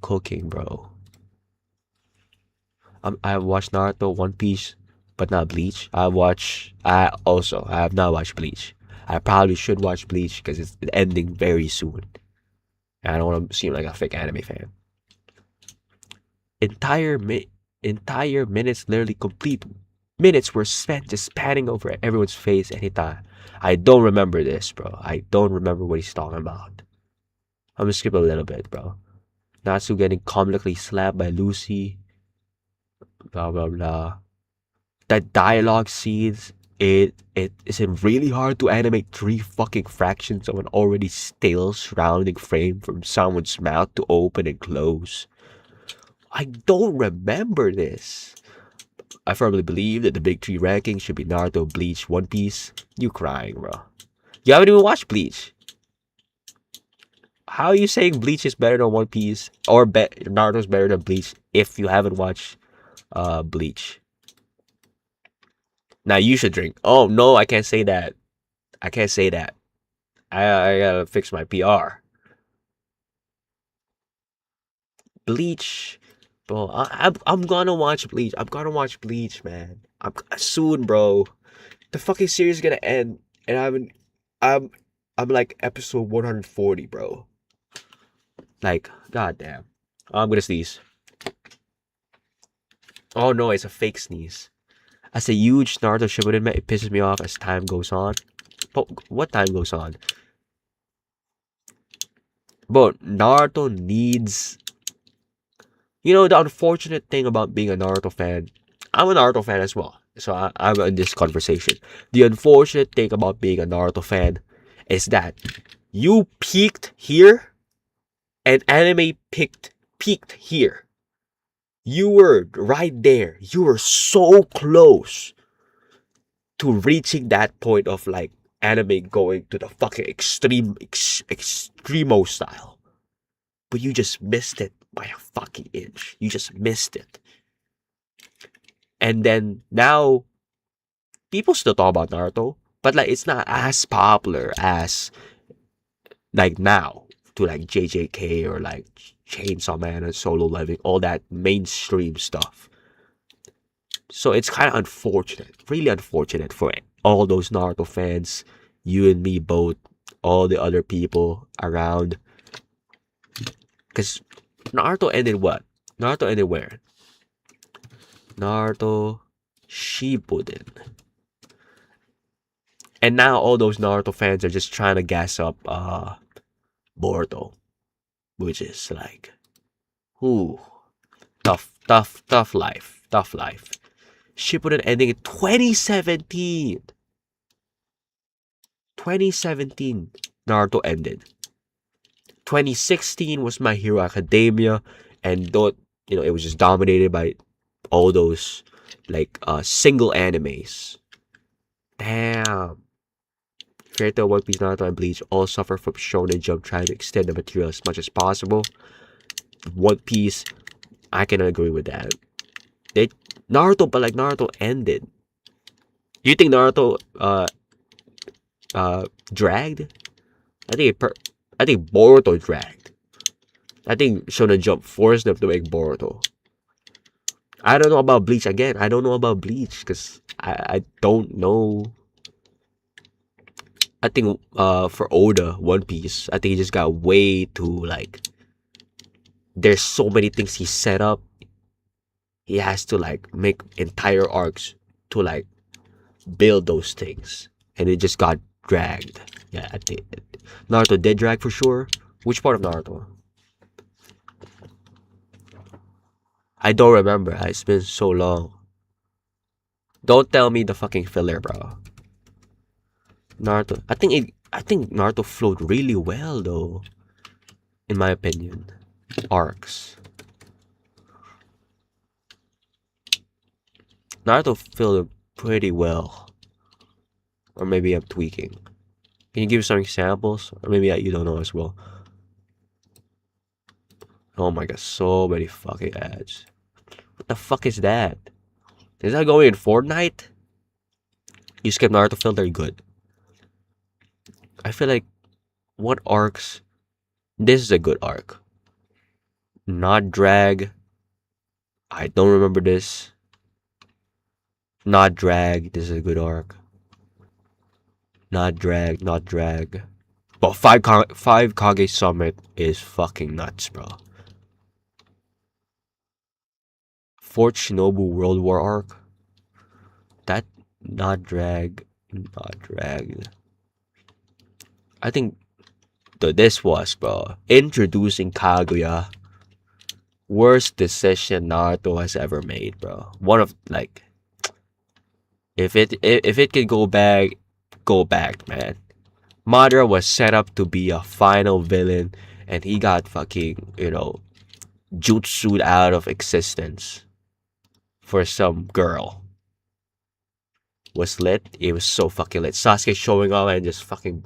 A: cooking, bro? I watched Naruto, One Piece, but not Bleach. I have not watched Bleach. I probably should watch Bleach because it's ending very soon. And I don't want to seem like a fake anime fan. Entire minutes, literally complete minutes were spent just panning over everyone's face, and he thought, I don't remember this, bro. I don't remember what he's talking about. I'm gonna skip a little bit, bro. Natsu getting comically slapped by Lucy. Blah blah blah. That dialogue scenes, it isn't really hard to animate 3 fucking fractions of an already stale surrounding frame from someone's mouth to open and close. I don't remember this. I firmly believe that the big 3 ranking should be Naruto, Bleach, One Piece. You crying, bro. You haven't even watched Bleach. How are you saying Bleach is better than One Piece or Naruto's better than Bleach if you haven't watched Bleach? Now you should drink. Oh no, I can't say that. I can't say that. I gotta fix my PR. Bleach, bro. I'm gonna watch Bleach. I'm gonna watch Bleach, man. I'm soon, bro. The fucking series is gonna end, and I'm like episode 140, bro. Like, goddamn. Oh, I'm gonna sneeze. Oh no, it's a fake sneeze. As a huge Naruto Shippuden, it pisses me off as time goes on. But what time goes on? But Naruto needs... You know, the unfortunate thing about being a Naruto fan... I'm a Naruto fan as well. So I'm in this conversation. The unfortunate thing about being a Naruto fan is that you peaked here and anime peaked here. You were right there. You were so close to reaching that point of like anime going to the fucking extremo style. But you just missed it by a fucking inch. You just missed it. And then now, people still talk about Naruto, but like it's not as popular as like now to like JJK or like Chainsaw Man and Solo Leveling, all that mainstream stuff. So it's kind of unfortunate, really unfortunate for all those Naruto fans, you and me both, all the other people around. Because Naruto ended what? Naruto ended where? Naruto Shippuden. And now all those Naruto fans are just trying to gas up Boruto, which is like, ooh, tough life, tough life. Shippuden ending in 2017. 2017, Naruto ended. 2016 was My Hero Academia, and it was just dominated by all those like single animes. Damn. Fairy Tail, One Piece, Naruto, and Bleach all suffer from Shonen Jump trying to extend the material as much as possible. One Piece, I can agree with that. Naruto ended. Do you think Naruto dragged? I think Boruto dragged. I think Shonen Jump forced them to make Boruto. I don't know about Bleach again. I don't know about Bleach because I don't know. I think for Oda, One Piece, I think he just got way too like. There's so many things he set up. He has to like make entire arcs to like build those things, and it just got dragged. Yeah, I think Naruto did drag for sure. Which part of Naruto? I don't remember. It's been so long. Don't tell me the fucking filler, bro. Naruto. I think Naruto flowed really well though. In my opinion. Arcs. Naruto flowed pretty well. Or maybe I'm tweaking. Can you give some examples? Or maybe you don't know as well. Oh my god, so many fucking ads. What the fuck is that? Is that going in Fortnite? You skip Naruto filter, good. I feel like what arcs? This is a good arc. Not drag. I don't remember this. Not drag. This is a good arc. Not drag. Not drag. But five Kage Summit is fucking nuts, bro. Fourth Shinobu World War arc. That not drag. Not drag. I think this was, bro. Introducing Kaguya. Worst decision Naruto has ever made, bro. One of like, if it could go back, man. Madara was set up to be a final villain, and he got fucking jutsu'd out of existence for some girl. Was lit. It was so fucking lit. Sasuke showing up and just fucking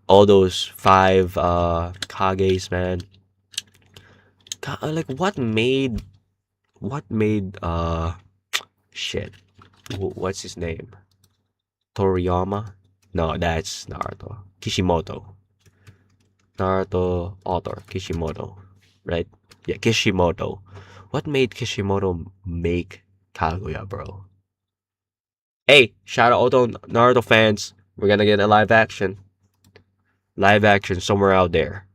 A: all those 5 Kages, man. Like what made shit, what's his name? Toriyama? No, that's Naruto. Kishimoto. Naruto author Kishimoto, right? Yeah, Kishimoto. What made Kishimoto make Kaguya, bro? Hey, shout out to Naruto fans. We're gonna get a live action. Live action somewhere out there.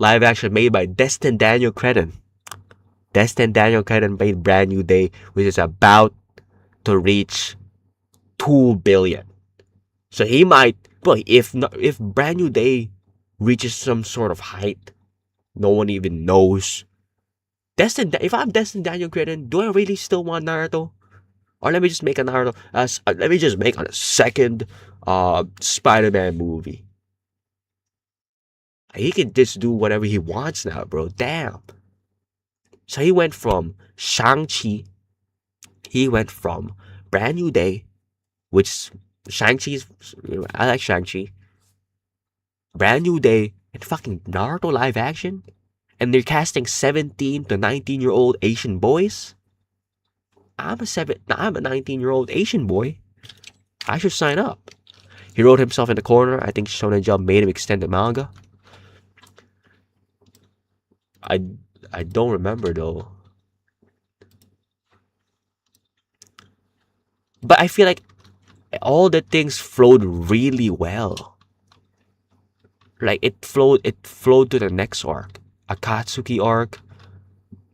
A: Live action made by Destin Daniel Cretton. Destin Daniel Cretton made Brand New Day, which is about to reach 2 billion. So he might, but if Brand New Day reaches some sort of height, no one even knows. If I'm Destin Daniel Cretton, do I really still want Naruto? Or let me just make a Naruto. Let me just make a second Spider-Man movie. He can just do whatever he wants now, bro. Damn. So he went from Shang-Chi. He went from Brand New Day, which Shang-Chi's. I like Shang-Chi. Brand New Day and fucking Naruto live action. And they're casting 17 to 19-year-old Asian boys. I'm a 19-year-old Asian boy. I should sign up. He wrote himself in the corner. I think Shonen Jump made him extend the manga. I don't remember though. But I feel like all the things flowed really well. Like it flowed to the next arc. Akatsuki arc.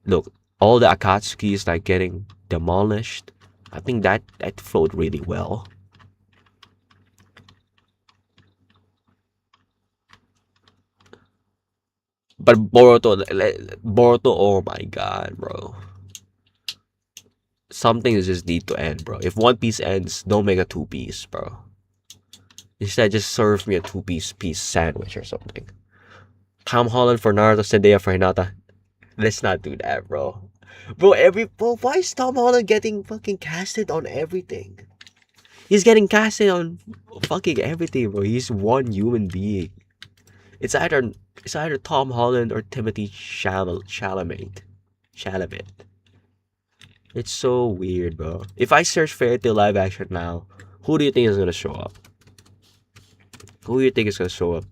A: Look, all the Akatsuki is like getting demolished. I think that flowed really well. But Boruto, oh my god, bro. Something just need to end, bro. If One Piece ends, don't make a two piece, bro. Instead, just serve me a two piece sandwich or something. Tom Holland for Naruto, Zendaya for Hinata. Let's not do that, bro. Bro, why is Tom Holland getting fucking casted on everything? He's getting casted on fucking everything, bro. He's one human being. It's either it's either Tom Holland or Timothy Chalamet. Chalamet. It's so weird, bro. If I search Fairy Tail live action now, who do you think is gonna show up? Who do you think is gonna show up?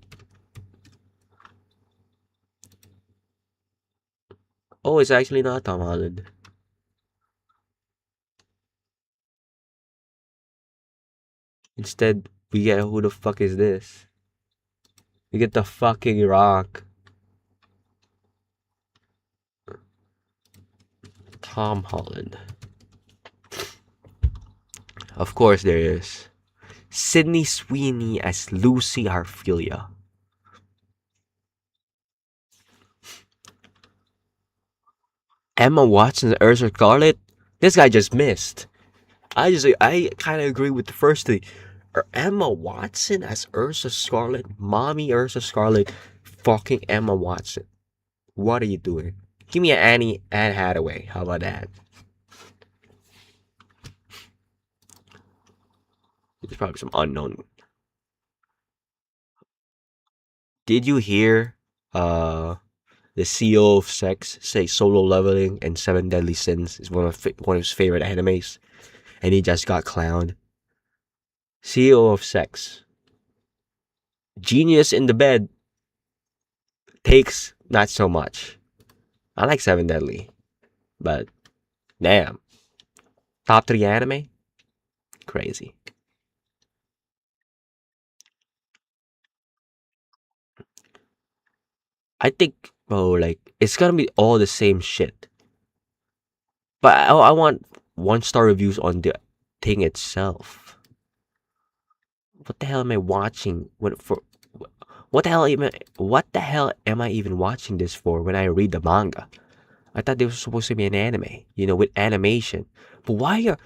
A: Oh, it's actually not Tom Holland. Instead, we get who the fuck is this? We get the fucking Rock. Tom Holland. Of course there is. Sydney Sweeney as Lucy Arfilia. Emma Watson as Ursa Scarlet. This guy just missed. I kind of agree with the first thing. Emma Watson as Ursa Scarlet, mommy Ursa Scarlet, fucking Emma Watson. What are you doing? Give me an Anne Hathaway. How about that? There's probably some unknown. Did you hear the CEO of Sex say Solo Leveling and Seven Deadly Sins is one of his favorite animes, and he just got clowned? CEO of Sex, genius in the bed, takes not so much. I like Seven Deadly, but damn, top three anime, crazy. I think, bro, like it's gonna be all the same shit. But I want 1-star reviews on the thing itself. What the hell am I watching? What the hell am I even watching this for when I read the manga? I thought this was supposed to be an anime, with animation. But why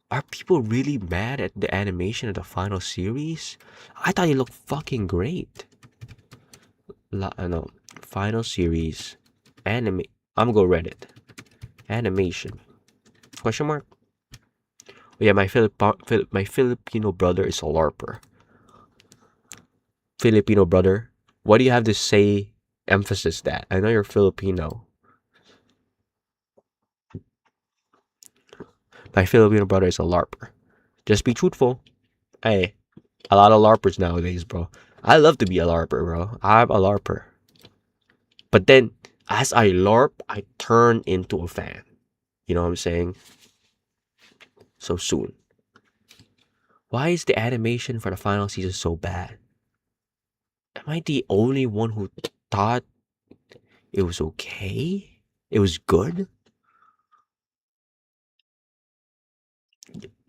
A: are people really mad at the animation of the final series? I thought it looked fucking great. No, final series, anime. I'm gonna go Reddit. Animation? Question mark. Oh, yeah, my Filipino brother is a larper. Filipino brother. What do you have to say? Emphasis that. I know you're Filipino. My Filipino brother is a larper. Just be truthful. Hey, a lot of larpers nowadays, bro. I love to be a larper, bro. I'm a larper. But then, as I larp, I turn into a fan. You know what I'm saying? So soon. Why is the animation for the final season so bad? Am I the only one who thought it was okay? It was good?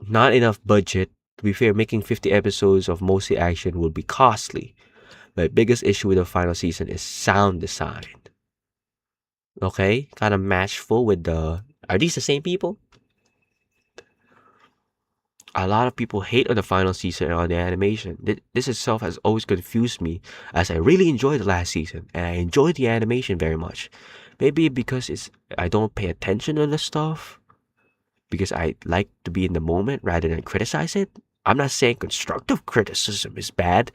A: Not enough budget. To be fair, making 50 episodes of mostly action will be costly. My biggest issue with the final season is sound design. Okay? Kind of matchful with the. Are these the same people? A lot of people hate on the final season and on the animation. This itself has always confused me, as I really enjoyed the last season and I enjoyed the animation very much. Maybe because I don't pay attention to the stuff, because I like to be in the moment rather than criticize it. I'm not saying constructive criticism is bad.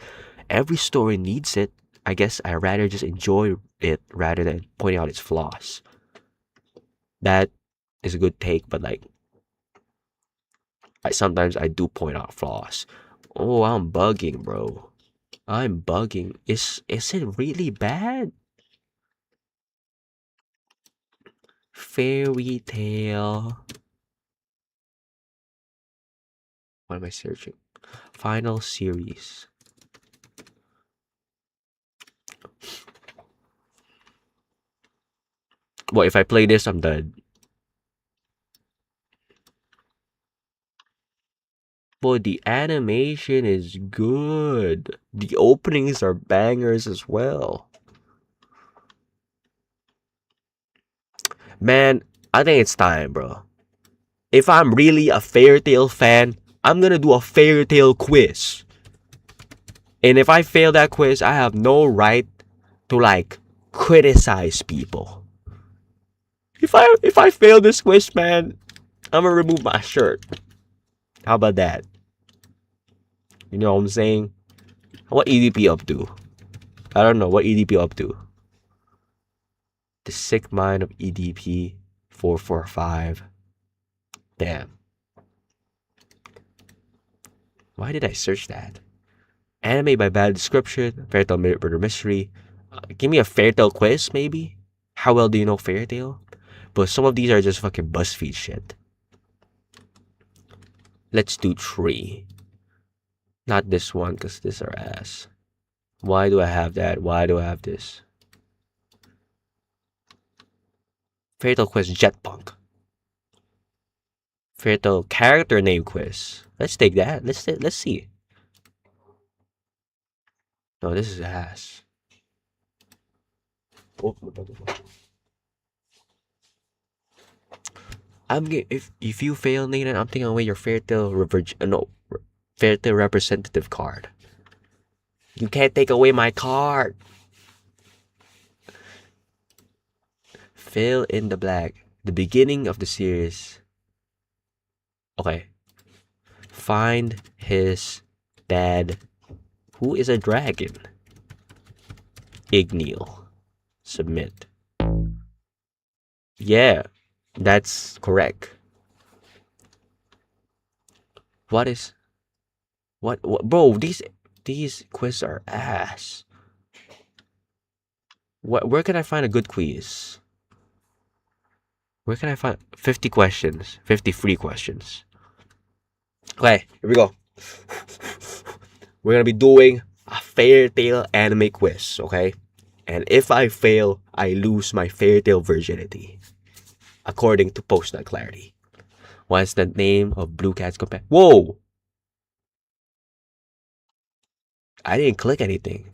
A: Every story needs it. I guess I rather just enjoy it rather than pointing out its flaws. That is a good take, but like sometimes I do point out flaws. Oh, I'm bugging, bro. I'm bugging. Is it really bad? Fairy tale. What am I searching? Final series. Well, if I play this, I'm dead. Boy, the animation is good. The openings are bangers as well. Man, I think it's time, bro. If I'm really a Fairy Tail fan, I'm gonna do a Fairy Tail quiz. And if I fail that quiz, I have no right to like criticize people. If I fail this quiz, man, I'm gonna remove my shirt. How about that? You know what I'm saying? What EDP up to? I don't know what EDP up to. The sick mind of EDP 445. Damn. Why did I search that? Anime by bad description. Fairy Tail murder mystery. Give me a Fairy Tail quiz, maybe. How well do you know Fairy Tail? But some of these are just fucking BuzzFeed shit. Let's do 3. Not this one, because this are ass. Why do I have that? Why do I have this? Fairy Tail quiz Jetpunk. Fairy Tail character name quiz. Let's take that. Let's see. No, this is ass. Oh. If you fail, Nathan, I'm taking away your Fairy Tail Fairy Tail representative card. You can't take away my card. Fill in the blank. The beginning of the series. Okay. Find his dad, who is a dragon. Igneel. Submit. Yeah, that's correct. What, bro? These quizzes are ass. Where can I find a good quiz? Where can I find 50 questions? 50 free questions. Okay, here we go. We're gonna be doing a Fairy Tail anime quiz, okay? And if I fail, I lose my Fairy Tail virginity. According to Post Nut Clarity. What's the name of Blue Cat's companion? Whoa! I didn't click anything.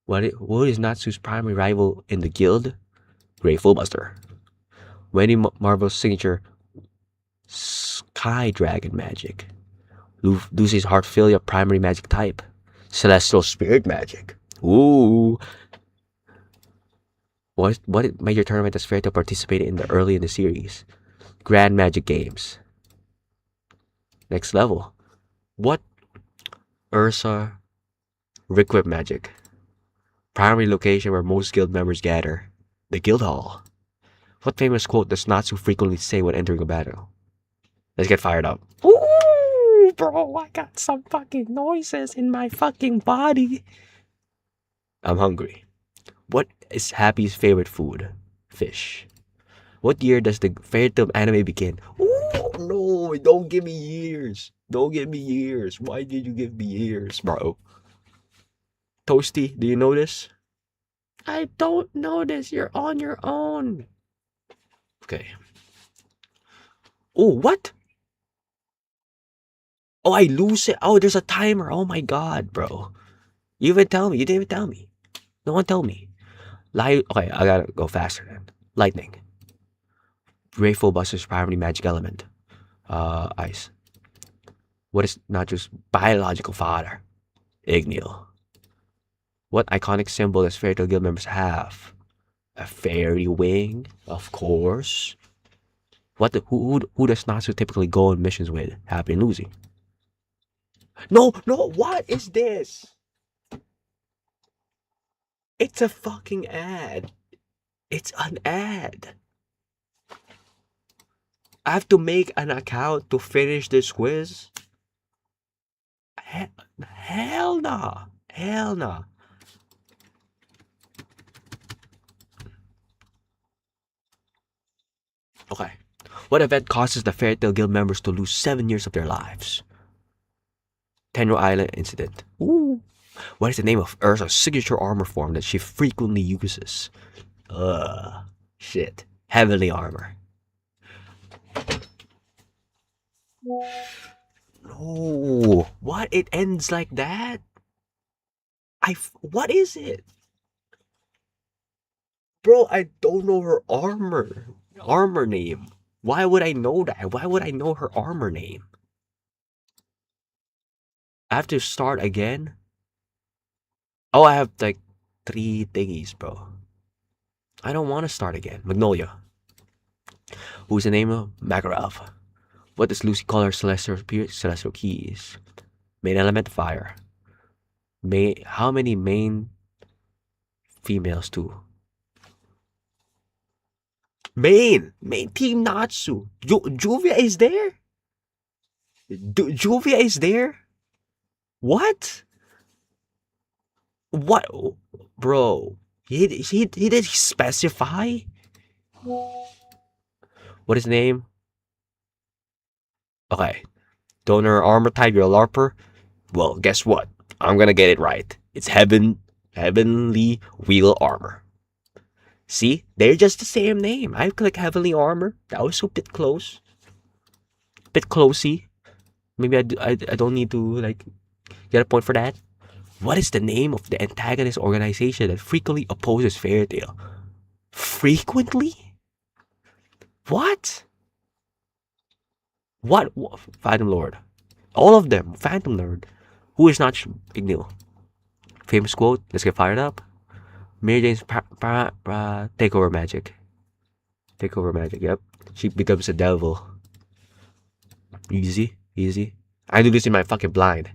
A: What is Natsu's primary rival in the guild? Grateful Buster. Wendy Marvel's signature Sky Dragon magic. Lucy's Heartfilia primary magic type. Celestial Spirit magic. Ooh. What major tournament does Fairy Tail participate in early in the series? Grand Magic Games. Next level. What? Ursa Requip Magic. Primary location where most guild members gather. The Guild Hall. What famous quote does Natsu frequently say when entering a battle? Let's get fired up. Ooh, bro, I got some fucking noises in my fucking body. I'm hungry. What is Happy's favorite food? Fish. What year does the Fairy Tail anime begin? Ooh, no, don't give me years. Don't give me years. Why did you give me years, bro? Toasty, do you know this? I don't know this. You're on your own. Okay. Oh, what? Oh, I lose it. Oh, there's a timer. Oh my god, bro. You didn't even tell me. No one told me. Okay, I gotta go faster then. Lightning. Grateful Buster's primary magic element. Ice. What is Natsu's biological father? Igneel. What iconic symbol does Fairy Tail Guild members have? A fairy wing, of course. Who does Natsu typically go on missions with? Happy and Lucy. No, what is this? It's a fucking ad. It's an ad. I have to make an account to finish this quiz? Hell nah. Hell nah. Okay. What event causes the Fairy Tail Guild members to lose 7 years of their lives? Tenro Island Incident. Ooh. What is the name of Ursa's signature armor form that she frequently uses? Shit. Heavenly armor. No. What? It ends like that? What is it? Bro, I don't know her armor name. Why would I know that? Why would I know her armor name? I have to start again? Oh, I have like 3 thingies, bro. I don't want to start again. Magnolia. Who's the name of Makarov? What does Lucy call her celestial keys? Main element fire. How many main females too? Main team Natsu. Juvia is there? Juvia is there? What? What? Bro, he did specify? What is the name? Okay. Donor armor type, you're a LARPer? Well, guess what? I'm gonna get it right. It's Heavenly Wheel Armor. See? They're just the same name. I click Heavenly Armor. That was a bit close. Bit closey. Maybe I don't need to, like, get a point for that. What is the name of the antagonist organization that frequently opposes Fairy Tail? Frequently? What? What? Phantom Lord. All of them. Phantom Lord. Who is not Ignil? Famous quote. Let's get fired up. Mary Jane's takeover magic. Takeover magic, yep. She becomes a devil. Easy. I do this in my fucking blind.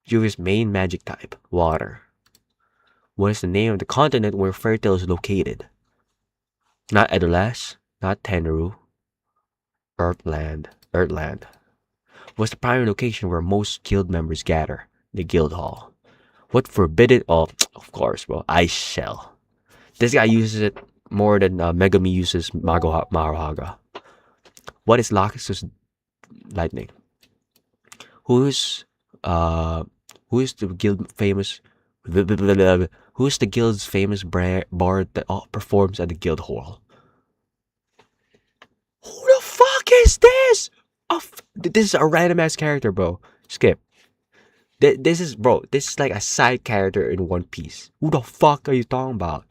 A: Juvia's main magic type. Water. What is the name of the continent where Fairy Tail is located? Not Edolas. Not Tenru. Earthland. What's the primary location where most guild members gather? The guild hall. What forbidden? Oh, of course, bro. Ice shell. This guy uses it more than Megami uses Maruhaga. What is Locus's lightning? Who's the guild famous? Who's the guild's famous bard that performs at the guild hall? Who the fuck is this? This is a random ass character, bro. Skip. This is like a side character in One Piece. Who the fuck are you talking about?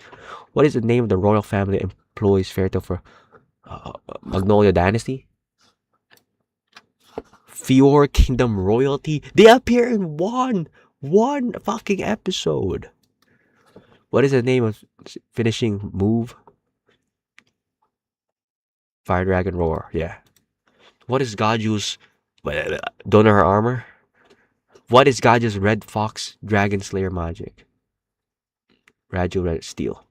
A: What is the name of the royal family employs Fairy Tail for Magnolia Dynasty? Fior Kingdom Royalty. They appear in one fucking episode. What is the name of finishing move? Fire Dragon Roar. Yeah. What is Gaju's donor her armor? What is Gaju's Red Fox Dragon Slayer magic? Raju Red Steel.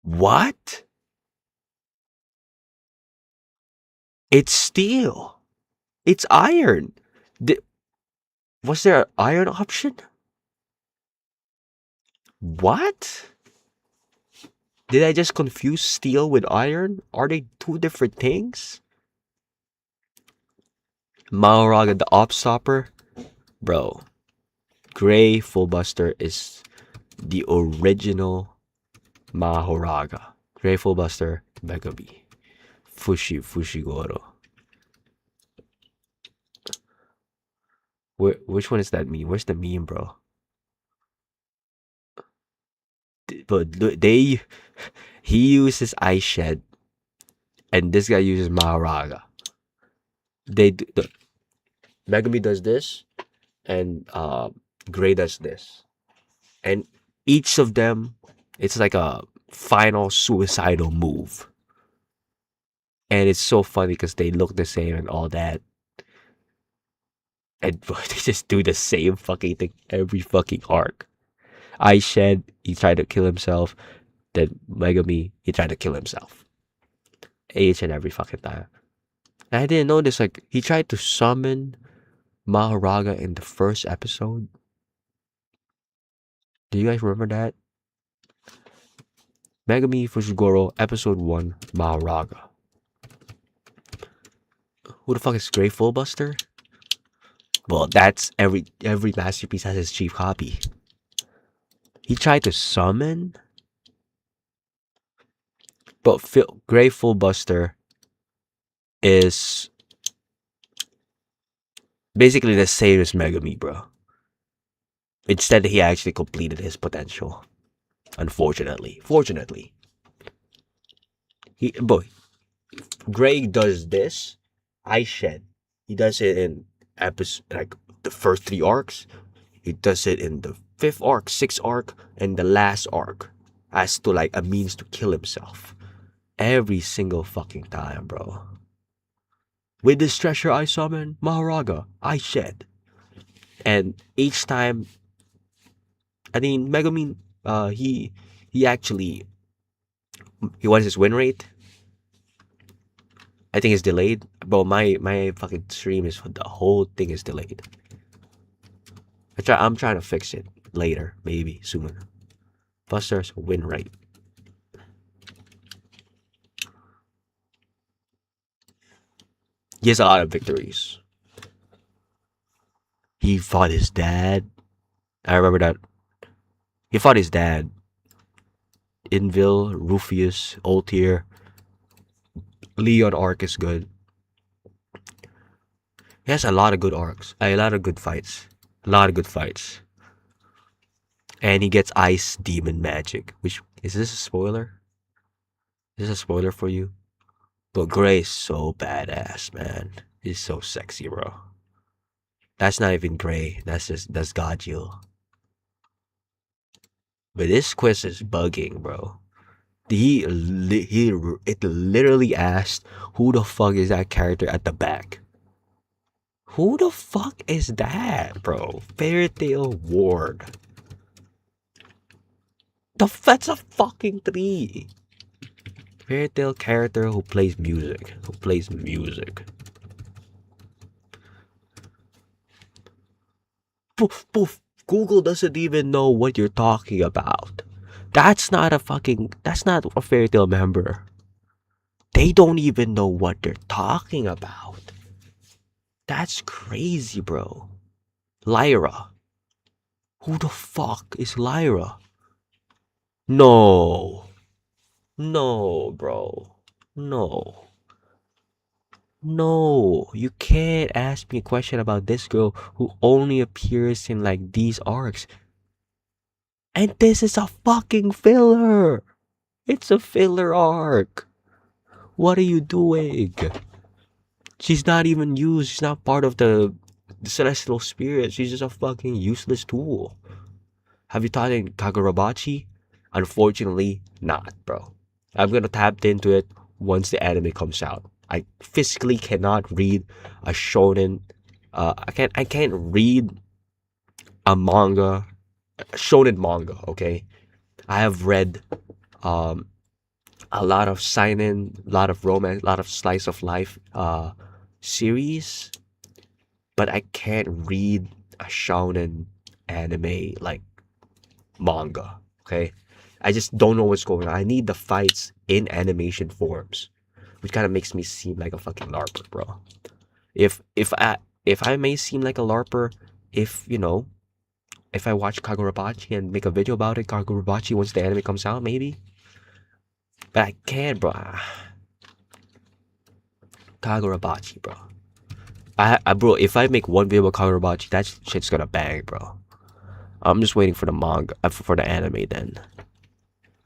A: What? It's steel. It's iron. Was there an iron option? What? Did I just confuse steel with iron? Are they two different things? Mahoraga the Op Stopper? Bro. Gray Fullbuster is the original Mahoraga. Gray Fullbuster, Megami. Fushigoro. Which one is that meme? Where's the meme, bro? But he uses Ice Shed, and this guy uses Mahoraga. Megami does this, and Gray does this, and each of them, it's like a final suicidal move, and it's so funny because they look the same and all that, and they just do the same fucking thing every fucking arc. Ice Shed, he tried to kill himself. Then Megami, he tried to kill himself. Each and every fucking time. And I didn't know this, like, he tried to summon Mahoraga in the first episode. Do you guys remember that? Megami Fushiguro, episode 1, Mahoraga. Who the fuck is Gray Fullbuster? Well, that's every masterpiece has its chief copy. He tried to summon, but Grateful Buster is basically the same as Megami, bro. Instead, he actually completed his potential. Unfortunately, fortunately, boy, Greg does this. I shed. He does it in episode like the first three arcs. He does it in the fifth arc, sixth arc, and the last arc, as to like a means to kill himself. Every single fucking time, bro. With this treasure I summon, Maharaga, I shed. And each time, I mean, Megumin, he actually, wants his win rate. I think it's delayed. Bro, my fucking stream is, the whole thing is delayed. I'm trying to fix it later, maybe soon. Buster's win rate. He has a lot of victories. He fought his dad. I remember that. He fought his dad. Invil, Rufius, Ultier. Leon arc is good. He has a lot of good arcs. A lot of good fights. A lot of good fights. And he gets Ice Demon Magic. Which, is this a spoiler? Is this a spoiler for you? But Gray's so badass, man. He's so sexy, bro. That's not even Gray. That's Godjill. But this quiz is bugging, bro. It literally asked, who the fuck is that character at the back? Who the fuck is that, bro? Fairytale Ward. That's a fucking tree. Fairytale character who plays music. Poof, poof. Google doesn't even know what you're talking about. That's not a Fairytale member. They don't even know what they're talking about. That's crazy, bro. Lyra. Who the fuck is Lyra? No. No, bro. No. No, you can't ask me a question about this girl who only appears in like these arcs. And this is a fucking filler. It's a filler arc. What are you doing? She's not even used. She's not part of the celestial spirit. She's just a fucking useless tool. Have you taught in Kagurabachi? Unfortunately, not, bro. I'm gonna tap into it once the anime comes out. I physically cannot read a shonen. I can't read a manga, a shonen manga. Okay, I have read a lot of seinen, a lot of romance, a lot of slice of life series, but I can't read a shonen anime like manga. Okay, I just don't know what's going on. I need the fights in animation forms, which kind of makes me seem like a fucking larper, bro. If I may seem like a larper, if I watch Kagurabachi and make a video about it, Kagurabachi once the anime comes out, maybe. But I can't, bro. Kagurabachi, bro. Bro, if I make one video about Kagurabachi, that shit's gonna bang, bro. I'm just waiting for the manga, for the anime then.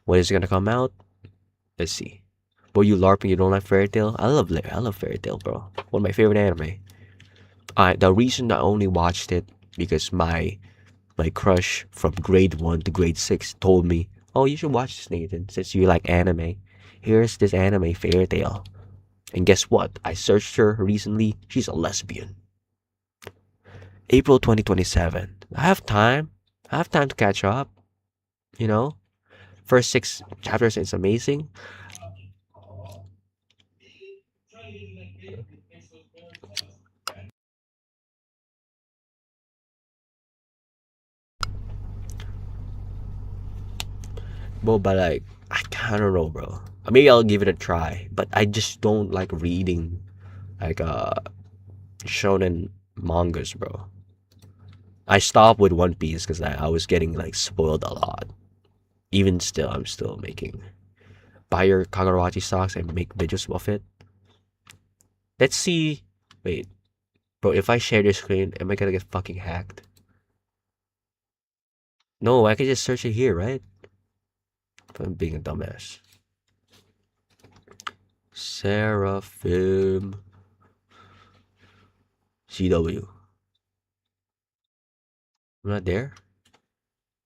A: When is it gonna come out? Let's see. Boy, you LARPing, you don't like Fairy Tail? I love Fairy Tail, bro. One of my favorite anime. The reason I only watched it because my crush from grade 1 to grade 6 told me, oh, you should watch this, Nathan, since you like anime. Here's this anime, Fairy Tail. And guess what? I searched her recently. She's a lesbian. April 2027. I have time. I have time to catch up. First 6 chapters is amazing. But like, I don't know, bro. Maybe I'll give it a try. But I just don't like reading like shonen mangas, bro. I stopped with One Piece because I was getting like spoiled a lot. Even still, I'm still making buy your Kagurachi stocks and make videos of it. Let's see. Wait, bro, if I share this screen, am I gonna get fucking hacked? No, I can just search it here, right? I'm being a dumbass. Seraphim CW. I'm not there?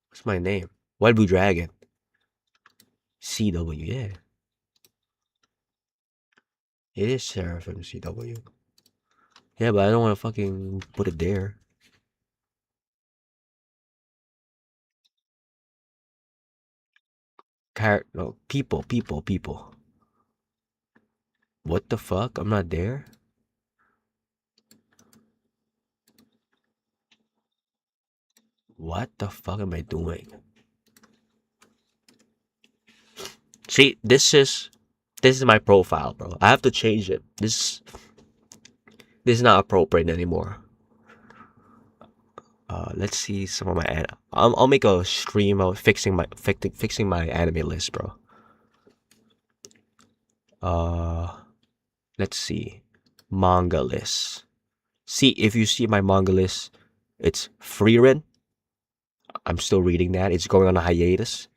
A: What's my name? Wild Blue Dragon. CW, yeah. It is Seraphim CW. Yeah, but I don't want to fucking put it there. No, people. What the fuck? I'm not there? What the fuck am I doing? See, this is my profile, bro. I have to change it. This is not appropriate anymore. Let's see some of my I'll make a stream of fixing my anime list, bro. Let's see. Manga list. See, if you see my manga list, it's Frieren. I'm still reading that. It's going on a hiatus.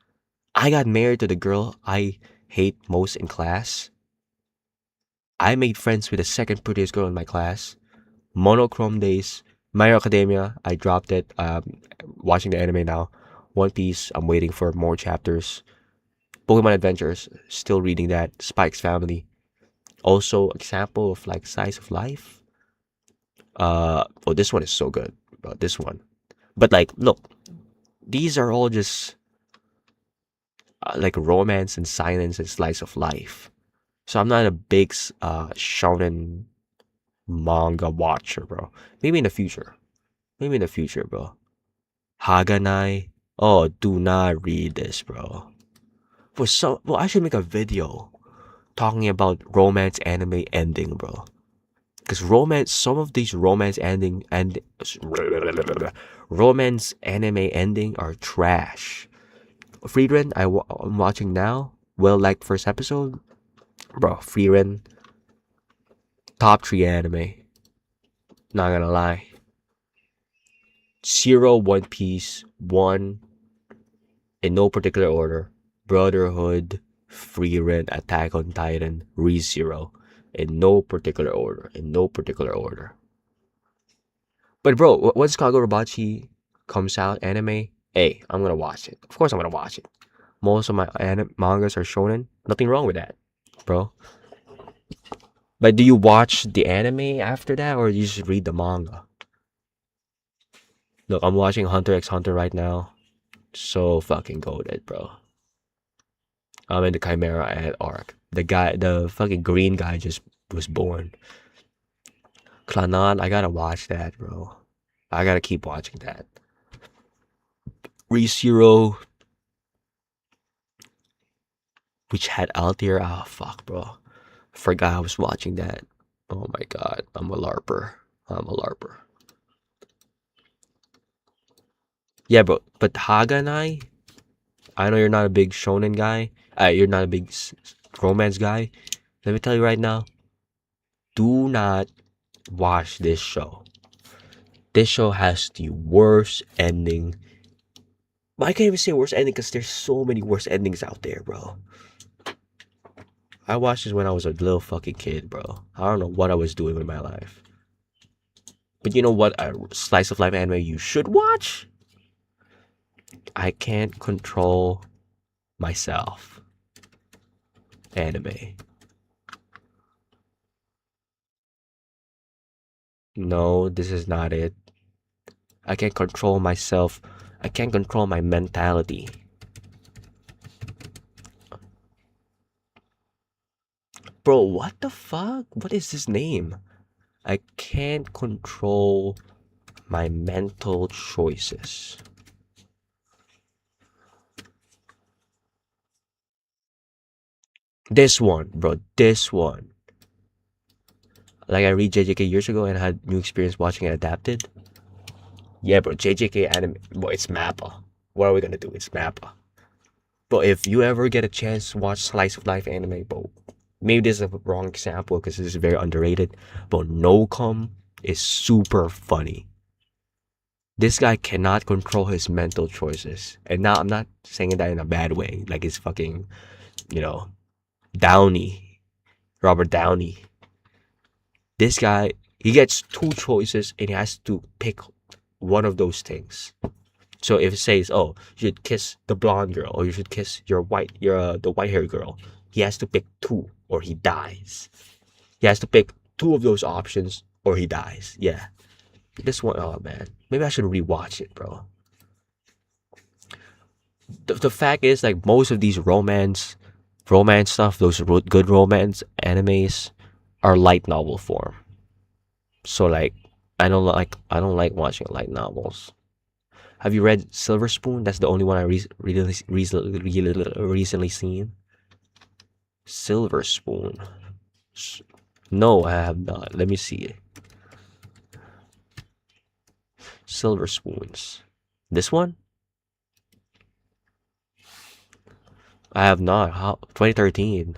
A: I got married to the girl I hate most in class. I made friends with the second prettiest girl in my class. Monochrome Days. My Hero Academia, I dropped it. Watching the anime now. One Piece, I'm waiting for more chapters. Pokemon Adventures, still reading that. Spike's Family. Also, example of like Size of Life. Oh, this one is so good. This one. But like, look, these are all just like romance and silence and slice of life. So I'm not a big shonen manga watcher, bro. Maybe in the future. Bro. Haganai. Oh, do not read this, bro. Well, I should make a video talking about romance anime ending, bro. Because some of these romance romance anime ending are trash. Frieren, I'm watching now. Well, like first episode, bro. Frieren, top 3 anime. Not gonna lie. Zero, One Piece, 1 in no particular order. Brotherhood, Frieren, Attack on Titan, ReZero, in no particular order. But bro, once Kagurabachi comes out, anime, hey, I'm gonna watch it. Of course, I'm gonna watch it. Most of my mangas are shonen. Nothing wrong with that, bro. But do you watch the anime after that, or you just read the manga? Look, I'm watching Hunter x Hunter right now. So fucking goated, bro. I'm in the Chimera arc. The fucking green guy just was born. Clannad, I gotta watch that, bro. I gotta keep watching that. ReZero, which had Altair. Ah, fuck, bro. Forgot I was watching that. Oh my god, I'm a larper. Yeah, but Haganai, I know you're not a big shonen guy. You're not a big romance guy. Let me tell you right now, do not watch this show. This show has the worst ending. But I can't even say worst ending because there's so many worst endings out there, bro. I watched this when I was a little fucking kid, bro. I don't know what I was doing with my life. But you know what? A slice of life anime you should watch? I can't control myself. Anime. No, this is not it. I can't control myself. I can't control my mentality. Bro, what the fuck? What is this name? I can't control my mental choices. This one, bro. This one. Like I read JJK years ago and had new experience watching it adapted. Yeah, bro. JJK anime. Well, it's Mappa. What are we gonna do? It's Mappa. But if you ever get a chance to watch slice of life anime, but maybe this is a wrong example because this is very underrated. But No Come is super funny. This guy cannot control his mental choices. And now I'm not saying that in a bad way. Like it's fucking, you know, Downey, Robert Downey. This guy, he gets two choices and he has to pick one of those things. So if it says, "Oh, you should kiss the blonde girl," or "You should kiss the white hair girl," he has to pick two, or he dies. He has to pick two of those options, or he dies. Yeah, this one, oh man, maybe I should rewatch it, bro. The fact is, like most of these romance stuff, those good romance animes, are light novel form. So like, I don't like watching light novels. Have you read Silver Spoon? That's the only one I recently seen. Silver Spoon. No, I have not. Let me see. Silver Spoons. This one? I have not. How? 2013.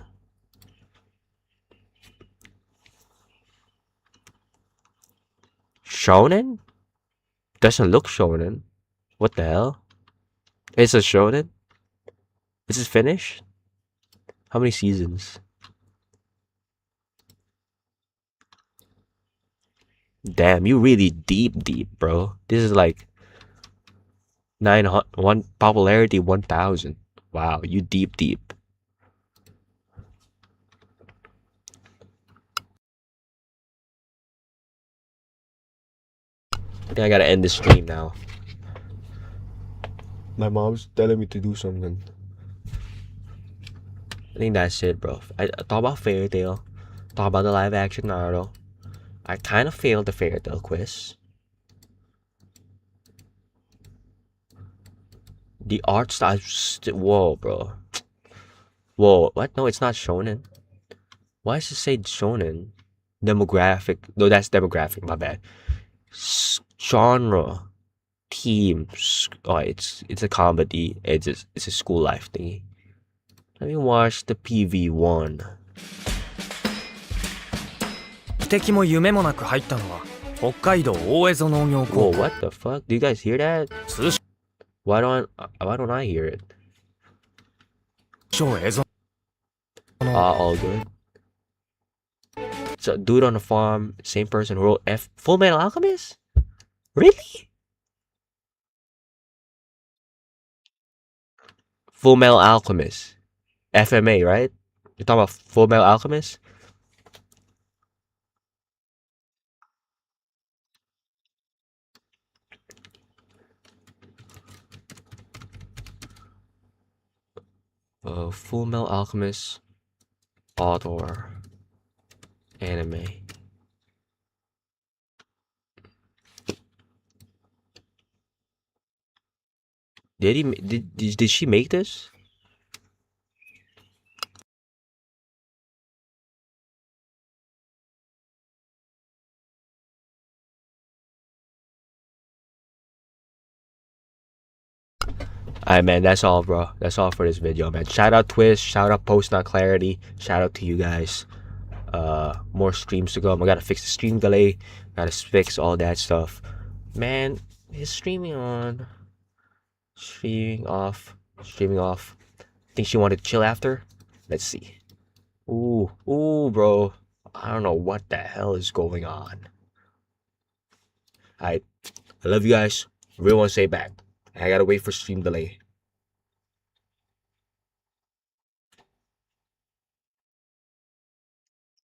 A: Shonen? Doesn't look shonen. What the hell? It's a shonen? Is it finished? How many seasons? Damn, you really deep, bro. This is like 900, one popularity 1000. Wow, you deep. I think I gotta end this stream now. My mom's telling me to do something. I think that's it, bro. I talk about Fairy Tail. Talk about the live action Naruto. I kind of failed the Fairy Tail quiz. The art style. Whoa, bro. Whoa, what? No, it's not shonen. Why does it say shonen? Demographic. No, that's demographic. My bad. Genre. Teams. Oh, it's a comedy. It's a school life thingy. Let me watch the PV1.
B: 敵も夢もなく入ったのは北海道大江戸農業
A: Whoa,
B: 高校
A: what the fuck? Do you guys hear that?
B: 通
A: Why don't I hear it?
B: 称江戸
A: All good. So, dude on the farm, same person who wrote Full Metal Alchemist? Really? Full Metal Alchemist. FMA, right? You're talking about Full Metal Alchemist? Full Metal Alchemist author anime. Did she make this? Alright, man, that's all, bro. That's all for this video, man. Shout out Twist, shout out Post Not Clarity, shout out to you guys. More streams to come. I gotta fix the stream delay, gotta fix all that stuff. Man, is streaming on? Streaming off. Streaming off. Think she wanted to chill after? Let's see. Ooh, bro. I don't know what the hell is going on. I love you guys. Really want to say back. I gotta wait for stream delay.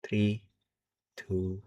A: 3, 2,